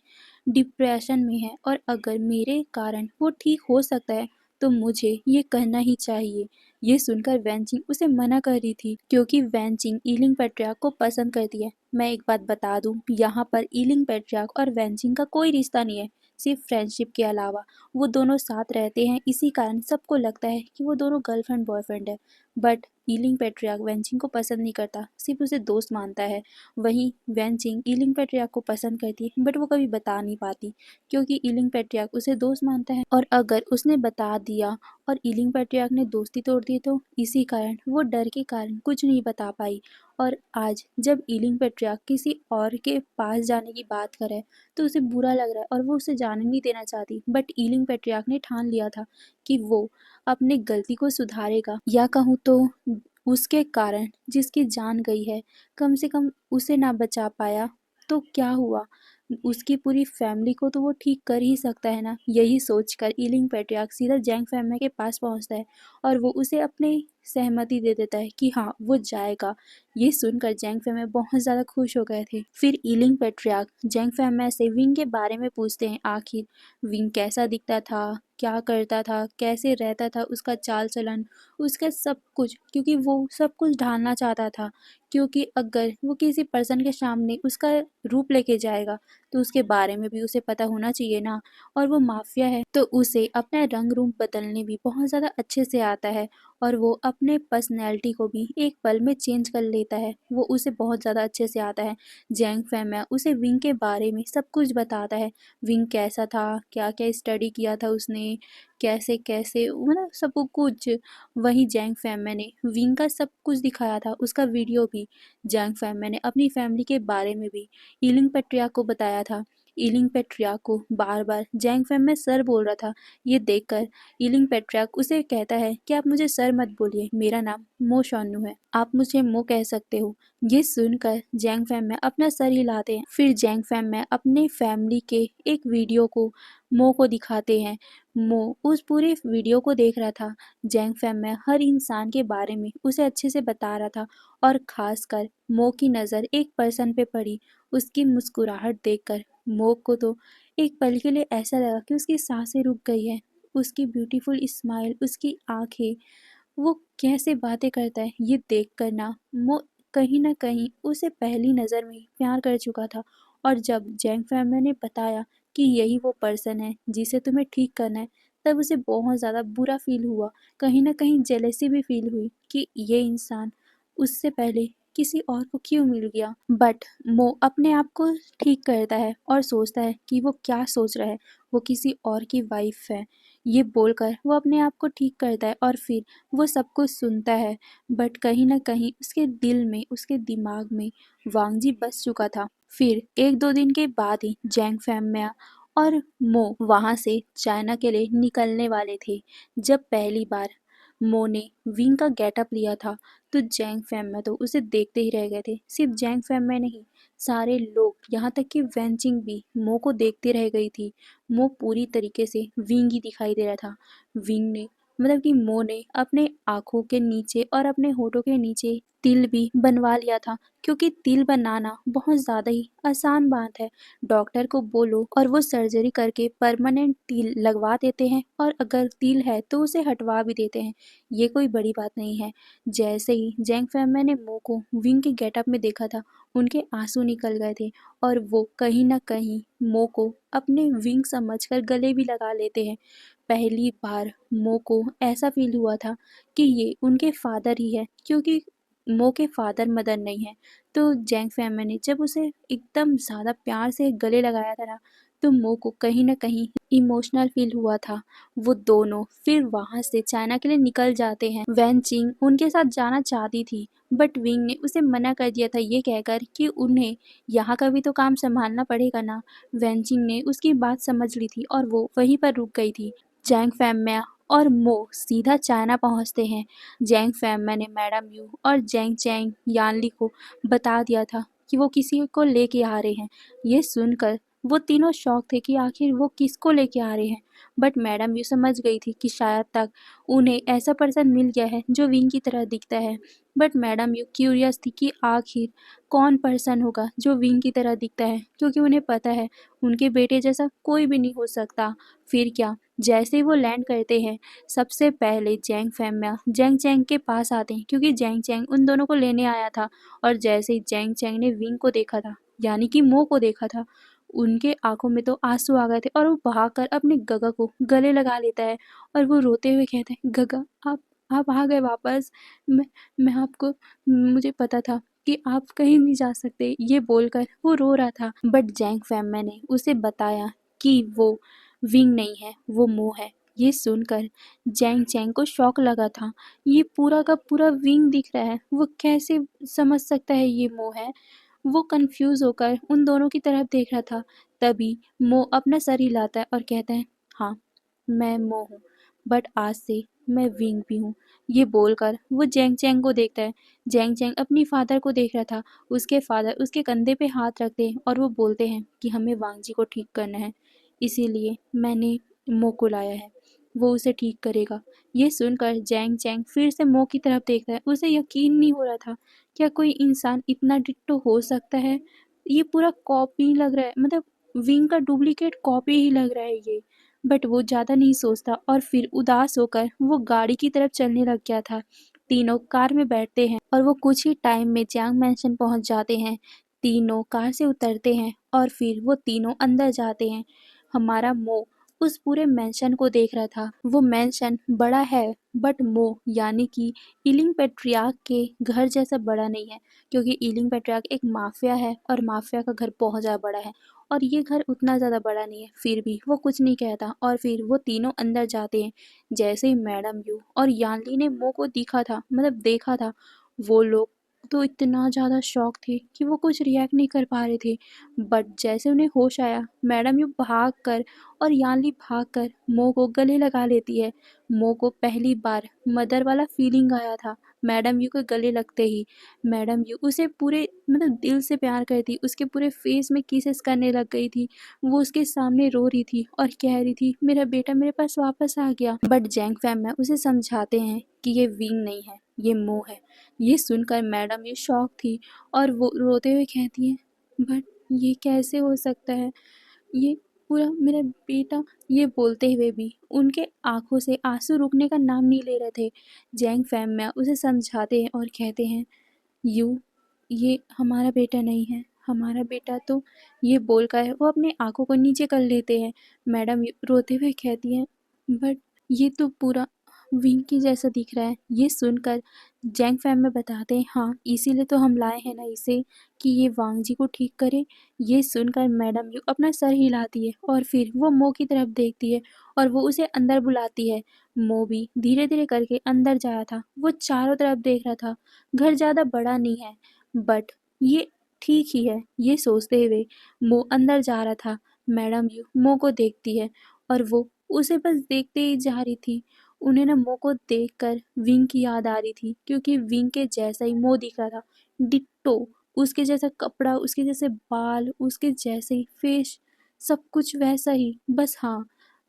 डिप्रेशन में है और अगर मेरे कारण वो ठीक हो सकता है तो मुझे ये करना ही चाहिए। ये सुनकर वेंचिंग उसे मना कर रही थी क्योंकि वेंचिंग ईलिंग पेट्रियार्क को पसंद करती है। मैं एक बात बता दूं यहाँ पर ईलिंग पेट्रियार्क और वेंचिंग का कोई रिश्ता नहीं है सिर्फ फ्रेंडशिप के अलावा। वो दोनों साथ रहते हैं इसी कारण सबको लगता है कि वो दोनों गर्लफ्रेंड बॉयफ्रेंड है बट ईलिंग पेट्रियार्क वेंचिंग को पसंद नहीं करता, सिर्फ उसे दोस्त मानता है। वहीं वेंचिंग ईलिंग पेट्रियार्क को पसंद करती है, बट वो कभी बता नहीं पाती क्योंकि ईलिंग पेट्रियार्क उसे दोस्त मानता है, और अगर उसने बता दिया और ईलिंग पेट्रियार्क ने दोस्ती तोड़ दी तो इसी कारण वो डर के कारण कुछ नहीं बता पाई। और आज जब ईलिंग पेट्रियार्क किसी और के पास जाने की बात करे तो उसे बुरा लग रहा है और वो उसे जाने नहीं देना चाहती, बट ईलिंग पेट्रियार्क ने ठान लिया था कि वो अपनी गलती को सुधारेगा, या कहूँ तो उसके कारण जिसकी जान गई है, कम से कम उसे ना बचा पाया तो क्या हुआ, उसकी पूरी फैमिली को तो वो ठीक कर ही सकता है ना। यही सोचकर ईलिंग पेट्रियार्क सीधा जैंग फैमिली के पास पहुंचता है और वो उसे अपनी सहमति दे देता है कि हाँ वो जाएगा। ये सुनकर जैंग फैमिली बहुत ज़्यादा खुश हो गए थे। फिर ईलिंग पेट्रियार्क जैंग फैमिली से विंग के बारे में पूछते हैं, आखिर विंग कैसा दिखता था, क्या करता था, कैसे रहता था, उसका चाल चलन, उसका सब कुछ, क्योंकि वो सब कुछ ढालना चाहता था। क्योंकि अगर वो किसी पर्सन के सामने उसका रूप लेके जाएगा तो उसके बारे में भी उसे पता होना चाहिए ना। और वो माफिया है तो उसे अपना रंग रूप बदलने भी बहुत ज़्यादा अच्छे से आता है, और वो अपने पर्सनैलिटी को भी एक पल में चेंज कर लेता है, वो उसे बहुत ज़्यादा अच्छे से आता है। जैंग फैमिया उसे विंग के बारे में सब कुछ बताता है, विंग कैसा था, क्या क्या स्टडी किया था उसने, कैसे कैसे, मतलब सब कुछ। वहीं जैंग फैमिया ने विंग का सब कुछ दिखाया था, उसका वीडियो भी। जैंग फैमिया ने अपनी फैमिली के बारे में भी ईलिंग पेट्रियार्क को बताया था। ईलिंग पेट्रियार्क को बार बार जैंग फैमिया सर बोल रहा था। ये देखकर ईलिंग पेट्रियार्क उसे कहता है कि आप मुझे सर मत बोलिए, मेरा नाम मो शॉन्नू है, आप मुझे मो कह सकते हो। ये सुनकर जैंग फैमिया अपना सर हिलाते हैं। फिर जैंग फैमिया अपने फैमिली के एक वीडियो को मो को दिखाते हैं। मो उस पूरे वीडियो को देख रहा था। जैंग फैमिया हर इंसान के बारे में उसे अच्छे से बता रहा था, और खासकर मो की नज़र एक पर्सन पे पड़ी। उसकी मुस्कुराहट देखकर मो को तो एक पल के लिए ऐसा लगा कि उसकी सांसें रुक गई है। उसकी ब्यूटीफुल स्माइल, उसकी आंखें, वो कैसे बातें करता है, ये देख कर वो कहीं ना कहीं उसे पहली नज़र में ही प्यार कर चुका था। और जब जैंग फैमिली ने बताया कि यही वो पर्सन है जिसे तुम्हें ठीक करना है, तब उसे बहुत ज़्यादा बुरा फील हुआ, कहीं ना कहीं जेलेसी भी फील हुई कि ये इंसान उससे पहले किसी और को क्यों मिल गया। बट मो अपने आप को ठीक करता है और सोचता है कि वो क्या सोच रहा है, वो किसी और की वाइफ है। ये बोलकर वो अपने आप को ठीक करता है और फिर वो सब कुछ सुनता है। बट कहीं ना कहीं उसके दिल में, उसके दिमाग में वांगजी बस चुका था। फिर एक दो दिन के बाद ही जैंग फैमिया और मो वहाँ से चाइना के लिए निकलने वाले थे। जब पहली बार मो ने विंग का गेटअप लिया था तो जैंग फैमिया तो उसे देखते ही रह गए थे। सिर्फ जैंग फैमिया नहीं, सारे लोग, यहाँ तक कि वेंचिंग भी मो को देखते रह गई थी। मो पूरी तरीके से विंग ही दिखाई दे रहा था। विंग ने, मतलब कि मो ने अपने आँखों के नीचे और अपने होठों के नीचे तिल भी बनवा लिया था, क्योंकि तिल बनाना बहुत ज़्यादा ही आसान बात है। डॉक्टर को बोलो और वो सर्जरी करके परमानेंट तिल लगवा देते हैं, और अगर तिल है तो उसे हटवा भी देते हैं। ये कोई बड़ी बात नहीं है। जैसे ही जैंग फैमिया ने मो को विंग के गेटअप में देखा था, उनके आंसू निकल गए थे, और वो कहीं ना कहीं मो को अपने विंग समझकर गले भी लगा लेते हैं। पहली बार मो को ऐसा फील हुआ था कि ये उनके फादर ही है, क्योंकि मो के फादर मदर नहीं है। तो जैंग फैमिली ने जब उसे एकदम ज़्यादा प्यार से गले लगाया था ना, तो मो को कहीं ना कहीं इमोशनल फील हुआ था। वो दोनों फिर वहाँ से चाइना के लिए निकल जाते हैं। वैन चिंग उनके साथ जाना चाहती थी, बट विंग ने उसे मना कर दिया था, ये कहकर कि उन्हें यहाँ का भी तो काम संभालना पड़ेगा ना। वैन चिंग ने उसकी बात समझ ली थी और वो वहीं पर रुक गई थी। जैंग फैमिया और मो सीधा चाइना पहुंचते हैं। जैंग फैमिया ने मैडम यू और जैंग चैंग यानली को बता दिया था कि वो किसी को लेके आ रहे हैं। ये सुनकर वो तीनों शौक थे कि आखिर वो किसको लेके आ रहे हैं। बट मैडम यू समझ गई थी कि शायद तक उन्हें ऐसा पर्सन मिल गया है जो विंग की तरह दिखता है। बट मैडम यू क्यूरियस थी कि आखिर कौन पर्सन होगा जो विंग की तरह दिखता है, क्योंकि उन्हें पता है उनके बेटे जैसा कोई भी नहीं हो सकता। फिर क्या, जैसे ही वो लैंड करते हैं, सबसे पहले जैंग फैमिया जैंग चैंग के पास आते हैं, क्योंकि जैंग चैंग उन दोनों को लेने आया था। और जैसे ही जैंग चैंग ने विंग को देखा था, यानी कि मो को देखा था, उनके आंखों में तो आंसू आ गए थे, और वो भागकर अपने गगा को गले लगा लेता है और वो रोते हुए कहता है, गगा आप आप आ गए वापस। मैं आपको मुझे पता था कि आप कहीं नहीं जा सकते, ये बोलकर वो रो रहा था। बट जैंग फैमिली ने उसे बताया कि वो विंग नहीं है, वो मो है। ये सुनकर जैंग चैंग को शौक लगा था। ये पूरा का पूरा विंग दिख रहा है, वो कैसे समझ सकता है ये मो है? वो कंफ्यूज होकर उन दोनों की तरफ देख रहा था। तभी मो अपना सर हिलाता है और कहता है, हाँ, मैं मो हूँ, बट आज से मैं विंग भी हूँ। ये बोलकर वो जैंग चैंग को देखता है। जैंग चैंग अपनी फादर को देख रहा था। उसके फादर उसके कंधे पे हाथ रखते हैं और वो बोलते हैं कि हमें वांग जी को ठीक करना है, इसीलिए मैंने मो को लाया है, वो उसे ठीक करेगा। ये सुनकर जैंग चैंग फिर से मो की तरफ देखता है। उसे यकीन नहीं हो रहा था, क्या कोई इंसान इतना डिट्टो हो सकता है? ये पूरा कॉपी लग रहा है, मतलब विंग का डुप्लीकेट कॉपी ही लग रहा है ये। बट वो ज़्यादा नहीं सोचता और फिर उदास होकर वो गाड़ी की तरफ चलने लग गया था। तीनों कार में बैठते हैं और वो कुछ ही टाइम में जियांग मैंशन पहुंच जाते हैं। तीनों कार से उतरते हैं और फिर वो तीनों अंदर जाते हैं। हमारा मो उस पूरे मैंशन को देख रहा था। वो मैंशन बड़ा है, बट मो यानी कि ईलिंग पेट्रियार्क के घर जैसा बड़ा नहीं है, क्योंकि ईलिंग पेट्रियार्क एक माफिया है और माफिया का घर बहुत ज़्यादा बड़ा है और ये घर उतना ज़्यादा बड़ा नहीं है। फिर भी वो कुछ नहीं कहता और फिर वो तीनों अंदर जाते हैं। जैसे ही मैडम यू और यानली ने मो को दिखा था, मतलब देखा था, वो लोग तो इतना ज़्यादा शॉक थे कि वो कुछ रिएक्ट नहीं कर पा रहे थे। बट जैसे उन्हें होश आया, मैडम यू भाग कर और यानली भाग कर मो को गले लगा लेती है। मो को पहली बार मदर वाला फीलिंग आया था मैडम यू के गले लगते ही। मैडम यू उसे पूरे मतलब दिल से प्यार करती थी, उसके पूरे फेस में किसेस करने लग गई थी। वो उसके सामने रो रही थी और कह रही थी, मेरा बेटा मेरे पास वापस आ गया। बट जैंग फैम में उसे समझाते हैं कि ये विंग नहीं है, ये मो है। ये सुनकर मैडम ये शॉक थी और वो रोते हुए कहती है, बट ये कैसे हो सकता है, ये पूरा मेरा बेटा। ये बोलते हुए भी उनके आंखों से आंसू रुकने का नाम नहीं ले रहे थे। जैंग फैम में उसे समझाते हैं और कहते हैं, यू ये हमारा बेटा नहीं है, हमारा बेटा तो, ये बोलकर वो अपने आंखों को नीचे कर लेते हैं। मैडम रोते हुए कहती हैं, बट ये तो पूरा विंग की जैसा दिख रहा है। ये सुनकर जैंग फैम में बताते हैं, हाँ, इसीलिए तो हम लाए हैं ना इसे, कि ये वांग जी को ठीक करे। ये सुनकर मैडम यू अपना सर हिलाती है और फिर वो मो की तरफ देखती है और वो उसे अंदर बुलाती है। मो भी धीरे धीरे करके अंदर जाया था। वो चारों तरफ देख रहा था। घर ज़्यादा बड़ा नहीं है, बट ये ठीक ही है, ये सोचते हुए मो अंदर जा रहा था। मैडम यू मो को देखती है और वो उसे बस देखते ही जा रही थी। उन्हें ना मो को देखकर विंग की याद आ रही थी, क्योंकि विंग के जैसा ही मो दिख रहा था, डिट्टो, उसके जैसा कपड़ा, उसके जैसे बाल, उसके जैसे ही फेस, सब कुछ वैसा ही। बस हाँ,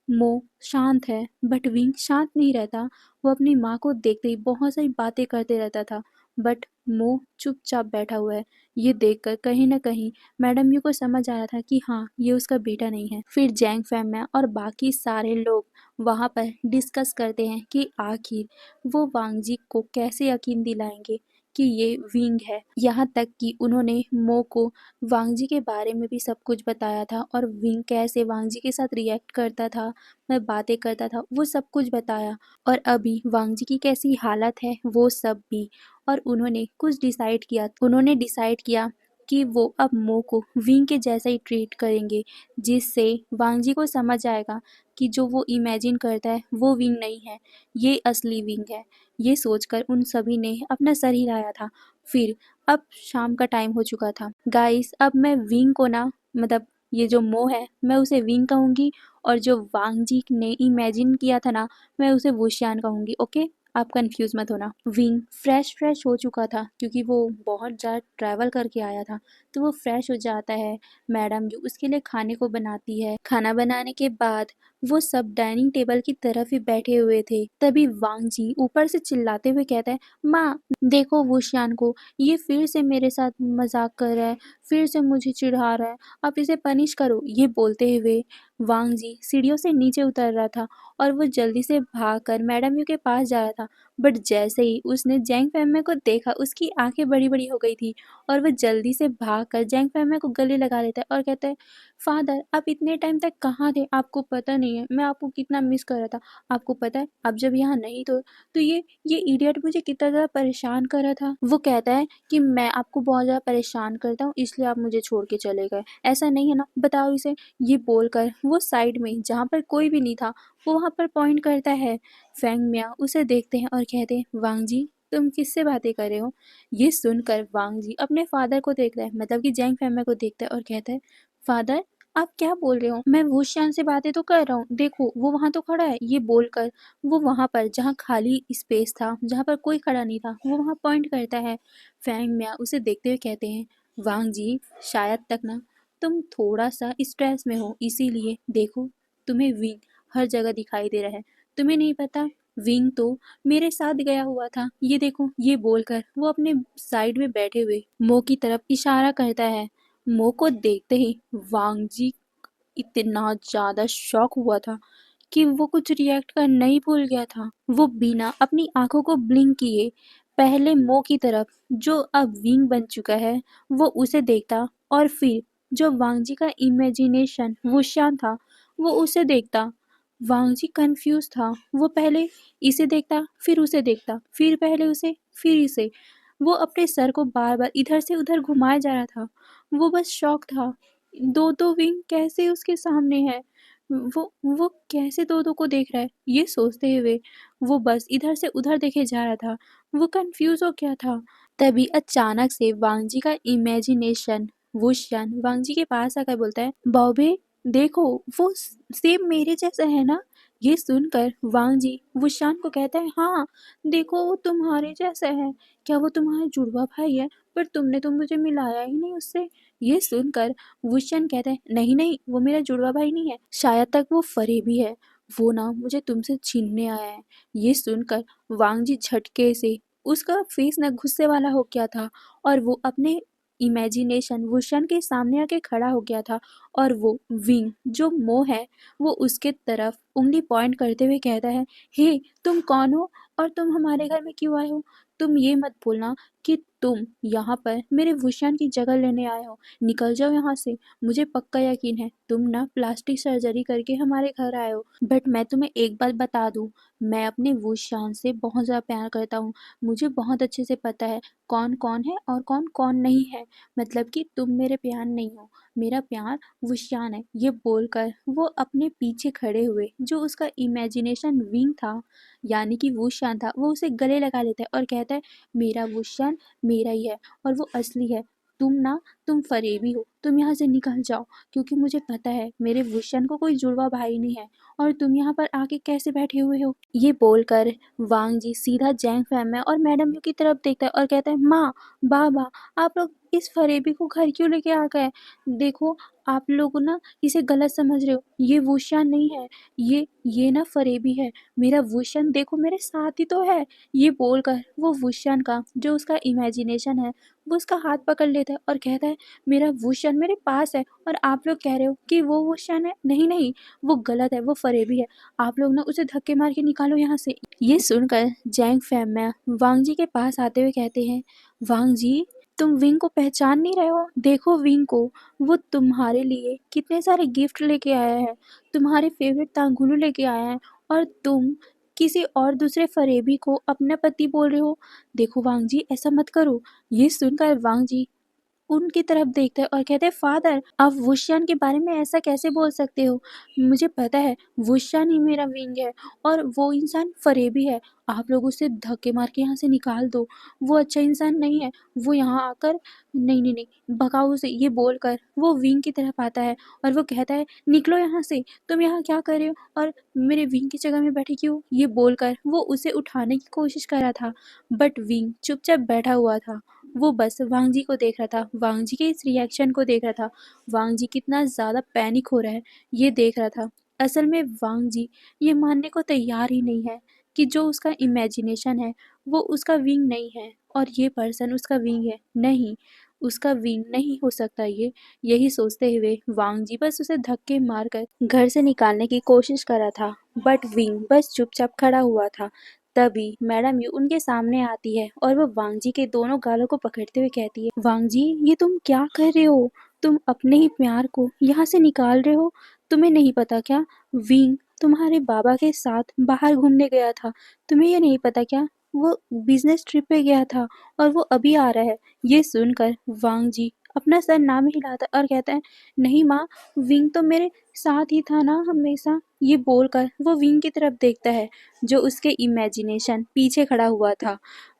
मो शांत है, बट विंग शांत नहीं रहता। वो अपनी माँ को देखते ही बहुत सारी बातें करते रहता था, बट मो चुपचाप बैठा हुआ है। ये देखकर कहीं ना कहीं मैडम यू को समझ आ रहा था कि हाँ, ये उसका बेटा नहीं है। फिर जैंग फैमिया और बाकी सारे लोग वहाँ पर डिस्कस करते हैं कि आखिर वो वांगजी को कैसे यकीन दिलाएंगे कि ये विंग है। यहाँ तक कि उन्होंने मो को वांगजी के बारे में भी सब कुछ बताया था और विंग कैसे वांगजी के साथ रिएक्ट करता था, मैं बातें करता था, वो सब कुछ बताया। और अभी वांगजी की कैसी हालत है वो सब भी। और उन्होंने डिसाइड किया कि वो अब मो को विंग के जैसा ही ट्रीट करेंगे, जिससे वांगजी को समझ आएगा कि जो वो इमेजिन करता है वो विंग नहीं है, ये असली विंग है। ये सोचकर उन सभी ने अपना सर हिलाया था। फिर अब शाम का टाइम हो चुका था। गाइस, अब मैं विंग को ना, मतलब ये जो मो है मैं उसे विंग कहूँगी और जो वांगजी ने इमेजिन किया था ना, मैं उसे वुशियान कहूँगी। ओके, आप कंफ्यूज मत होना। विंग फ्रेश हो चुका था क्योंकि वो बहुत ज़्यादा ट्रैवल करके आया था, तो वो फ्रेश हो जाता है। मैडम जो उसके लिए खाने को बनाती है। खाना बनाने के बाद वो सब डाइनिंग टेबल की तरफ ही बैठे हुए थे। तभी वांग जी ऊपर से चिल्लाते हुए कहता है, माँ देखो वुशियान को, ये फिर से मेरे साथ मजाक कर रहा है, फिर से मुझे चिढ़ा रहा है, आप इसे पनिश करो। ये बोलते हुए वांग जी सीढ़ियों से नीचे उतर रहा था और वो जल्दी से भागकर मैडम यू के पास जा रहा था। बट जैसे ही उसने जैंग फैंगमैन को देखा उसकी आंखें बड़ी बड़ी हो गई थी और वह जल्दी से भागकर जैंग फैंगमैन को गले लगा लेता है और कहता है, फादर आप इतने टाइम तक कहाँ थे? आपको पता नहीं है मैं आपको कितना मिस कर रहा था। आपको पता है आप जब यहाँ नहीं तो ये इडियट मुझे कितना ज़्यादा परेशान कर रहा था। वो कहता है कि मैं आपको बहुत ज़्यादा परेशान करता हूँ इसलिए आप मुझे छोड़ के चले गए, ऐसा नहीं है ना, बताओ इसे। ये बोलकर वो साइड में जहाँ पर कोई भी नहीं था वो वहाँ पर पॉइंट करता है। फेंग मिया उसे देखते हैं और कहते हैं, वांग जी तुम किससे बातें कर रहे हो? ये सुनकर वांग जी अपने फादर को देखता है, मतलब कि जैंग फैमिली को देखता है और कहता है, फादर आप क्या बोल रहे हो? मैं वुशियान से बातें तो कर रहा हूँ, देखो वो वहाँ तो खड़ा है। ये बोलकर वो वहाँ पर जहाँ खाली स्पेस था जहाँ पर कोई खड़ा नहीं था वो वहाँ पॉइंट करता है। फैंग मिया उसे देखते हुए कहते हैं, वांग जी शायद तक ना तुम थोड़ा सा स्ट्रेस में हो, इसीलिए देखो तुम्हें विंग हर जगह दिखाई दे रहा है। तुम्हें नहीं पता विंग तो मेरे साथ गया हुआ था, ये देखो। ये बोलकर वो अपने साइड में बैठे हुए मो की तरफ इशारा करता है। मो को देखते ही वांग जी इतना ज्यादा शॉक हुआ था कि वो कुछ रिएक्ट करना ही भूल गया था। वो बिना अपनी आंखों को ब्लिंक किए पहले मो की तरफ जो अब विंग बन चुका है वो उसे देखता और फिर जो वांगजी का इमेजिनेशन वुशान था वो उसे देखता। वांगजी कंफ्यूज था, वो पहले इसे देखता फिर उसे देखता फिर पहले उसे फिर इसे। वो अपने सर को बार बार इधर से उधर घुमाया जा रहा था। वो बस शॉक था, दो दो विंग कैसे उसके सामने है, वो कैसे दो को देख रहा है, ये सोचते हुए वो बस इधर से उधर देखे जा रहा था। वो कंफ्यूज हो गया था। तभी अचानक से वांगजी का इमेजिनेशन वुशियान वांगजी के पास आकर बोलता है, बॉबे देखो वो सेम मेरे जैसा है ना। ये सुनकर वांगजी वुशियान को कहता है, हाँ देखो वो तुम्हारे जैसा है। क्या वो तुम्हारा जुड़वा भाई है? पर तुमने तो मुझे मिलाया ही नहीं उससे। ये सुनकर वुशियान कहता है, नहीं नहीं वो मेरा जुड़वा भाई नहीं है, शायद तक वो फरेबी है। वो ना मुझे तुमसे छीनने आया है। ये सुनकर वांगजी झटके से उसका फेस ना गुस्से वाला हो गया था और वो अपने इमेजिनेशन वुशन के सामने आके खड़ा हो गया था और वो विंग जो मो है वो उसके तरफ उंगली पॉइंट करते हुए कहता है, हे तुम कौन हो और तुम हमारे घर में क्यों आए हो? तुम ये मत बोलना कि तुम यहाँ पर मेरे वुशन की जगह लेने आए हो। निकल जाओ यहाँ से। मुझे पक्का यकीन है तुम ना प्लास्टिक सर्जरी करके हमारे घर आए हो। बट मैं तुम्हें एक बात बता दूं, मैं अपने वुशान से बहुत ज़्यादा प्यार करता हूँ। मुझे बहुत अच्छे से पता है कौन कौन है और कौन कौन नहीं है। मतलब कि तुम मेरे प्यार नहीं हो, मेरा प्यार वुशियान है। ये बोलकर वो अपने पीछे खड़े हुए जो उसका इमेजिनेशन विंग था यानी कि वुशियान था वो उसे गले लगा लेता है और कहता है, मेरा वुशियान मेरा ही है और वो असली है। तुम फरेबी हो, तुम यहाँ से निकल जाओ क्योंकि मुझे पता है मेरे वुशियान को कोई जुड़वा भाई नहीं है और तुम यहाँ पर आके कैसे बैठे हुए हो? ये बोलकर वांग जी सीधा जैंग फैमिली और मैडम यू की तरफ देखता है और कहता है, माँ बाबा आप लोग इस फरेबी को घर क्यों लेके आ गए? देखो आप लोग ना इसे गलत समझ रहे हो, ये वुशियान नहीं है, ये ना फरेबी है। मेरा वुशियान देखो मेरे साथ ही तो है। ये बोलकर वो वुशियान का जो उसका इमेजिनेशन है वो उसका हाथ पकड़ लेता है और कहता है, मेरा वुशियान मेरे पास है और आप लोग कह रहे हो कि वो वुशियान है। नहीं नहीं वो गलत है, वो फरेबी है। आप लोग ना उसे धक्के मार के निकालो यहाँ से। ये सुनकर जैंग फैमिया वांग जी के पास आते हुए कहते हैं, वांग जी तुम विंग को पहचान नहीं रहे हो? देखो विंग को, वो तुम्हारे लिए कितने सारे गिफ्ट लेके आया है, तुम्हारे फेवरेट तांगुलू लेके आया है और तुम किसी और दूसरे फरेबी को अपना पति बोल रहे हो। देखो वांग जी ऐसा मत करो। ये सुनकर वांग जी उनकी तरफ देखता है और कहते हैं, फादर आप वुशियान के बारे में ऐसा कैसे बोल सकते हो? मुझे पता है वुशियान ही मेरा विंग है और वो इंसान फरेबी है। आप लोग उसे धक्के मार के यहाँ से निकाल दो, वो अच्छा इंसान नहीं है। वो यहाँ आकर नहीं नहीं नहीं भगाओ उसे। ये बोलकर वो विंग की तरफ आता है और वो कहता है, निकलो यहाँ से, तुम यहाँ क्या कर रहे हो और मेरे विंग की जगह में बैठे क्यों? ये बोलकर वो उसे उठाने की कोशिश कर रहा था बट विंग चुपचाप बैठा हुआ था। वो बस वांग जी को देख रहा था, वांग जी के इस रिएक्शन को देख रहा था। वांग जी कितना ज़्यादा पैनिक हो रहा है ये देख रहा था। असल में वांग जी ये मानने को तैयार ही नहीं है कि जो उसका इमेजिनेशन है वो उसका विंग नहीं है और ये पर्सन उसका विंग है। नहीं, उसका विंग नहीं हो सकता ये। यही सोचते हुए वांग जी बस उसे धक्के मारकर घर से निकालने की कोशिश कर रहा था बट विंग बस चुपचाप खड़ा हुआ था। तभी मैडम यू उनके सामने आती है और वो वांग जी के दोनों गालों को पकड़ते हुए कहती है, वांग जी ये तुम क्या कर रहे हो? तुम अपने ही प्यार को यहाँ से निकाल रहे हो? तुम्हें नहीं पता क्या? विंग तुम्हारे बाबा के साथ बाहर घूमने गया था। तुम्हें ये नहीं पता क्या? वो बिजनेस ट्रिप पे गया था और वो अभी आ रहा है। ये सुनकर वांग जी अपना सर ना में हिलाता और कहता है, नहीं माँ, विंग तो मेरे साथ ही था ना हमेशा। ये बोलकर वो विंग की तरफ देखता है जो उसके इमेजिनेशन पीछे खड़ा हुआ था।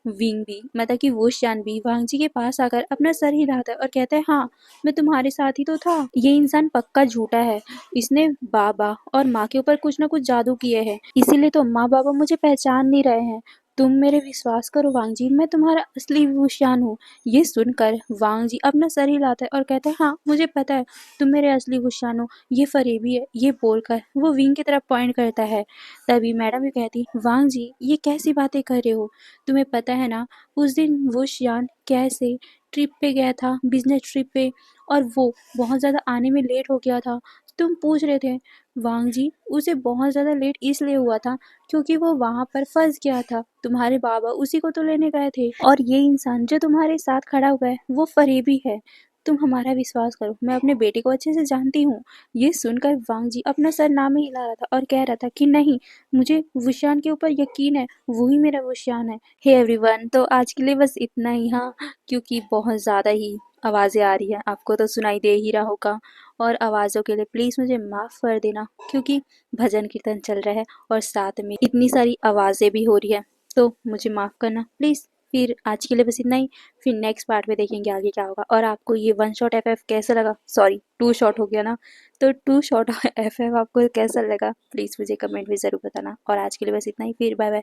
विंग भी मतलब कि वुशियान भी वांग जी के पास आकर अपना सर हिलाता है और कहता है, हाँ मैं तुम्हारे साथ ही तो था। ये इंसान पक्का झूठा है। इसने बाबा और माँ के ऊपर कुछ ना कुछ जादू किए हैं, इसीलिए तो माँ बाबा मुझे पहचान नहीं रहे हैं। तुम मेरे विश्वास करो वांग जी, मैं तुम्हारा असली वुशियान हूँ। ये सुनकर वांग जी अपना सर हिलाता है और कहता है, हाँ मुझे पता है तुम मेरे असली वुशियान हो, ये फरेबी है। ये बोलकर वो विंग की तरफ पॉइंट करता है। तभी मैडम ये कहती, वांग जी ये कैसी बातें कर रहे हो? तुम्हें पता है ना उस दिन वुशियान कैसे ट्रिप पे गया था, बिजनेस ट्रिप पे, और वो बहुत ज़्यादा आने में लेट हो गया था। तुम पूछ रहे थे वांग जी, उसे बहुत ज़्यादा लेट इसलिए हुआ था क्योंकि वो वहाँ पर फंस गया था। तुम्हारे बाबा उसी को तो लेने गए थे, और ये इंसान जो तुम्हारे साथ खड़ा हुआ है वो फरेबी है। तुम हमारा विश्वास करो, मैं अपने बेटे को अच्छे से जानती हूँ। ये सुनकर वांग जी अपना सर ना में हिला रहा था और कह रहा था कि नहीं, मुझे वुशियान के ऊपर यकीन है, वही मेरा वुशियान है। हे एवरीवन, तो आज के लिए बस इतना ही, हाँ, क्योंकि बहुत ज़्यादा ही आवाज़ें आ रही हैं, आपको तो सुनाई दे ही रहा होगा। और आवाज़ों के लिए प्लीज़ मुझे माफ़ कर देना, क्योंकि भजन कीर्तन चल रहा है और साथ में इतनी सारी आवाज़ें भी हो रही है, तो मुझे माफ़ करना प्लीज़। फिर आज के लिए बस इतना ही। फिर नेक्स्ट पार्ट में देखेंगे आगे क्या होगा। और आपको ये वन शॉट एफ कैसा लगा? सॉरी, टू शॉट हो गया ना, तो टू शॉट एफ आपको कैसा लगा प्लीज़ मुझे कमेंट में ज़रूर बताना। और आज के लिए बस इतना ही, फिर बाय बाय।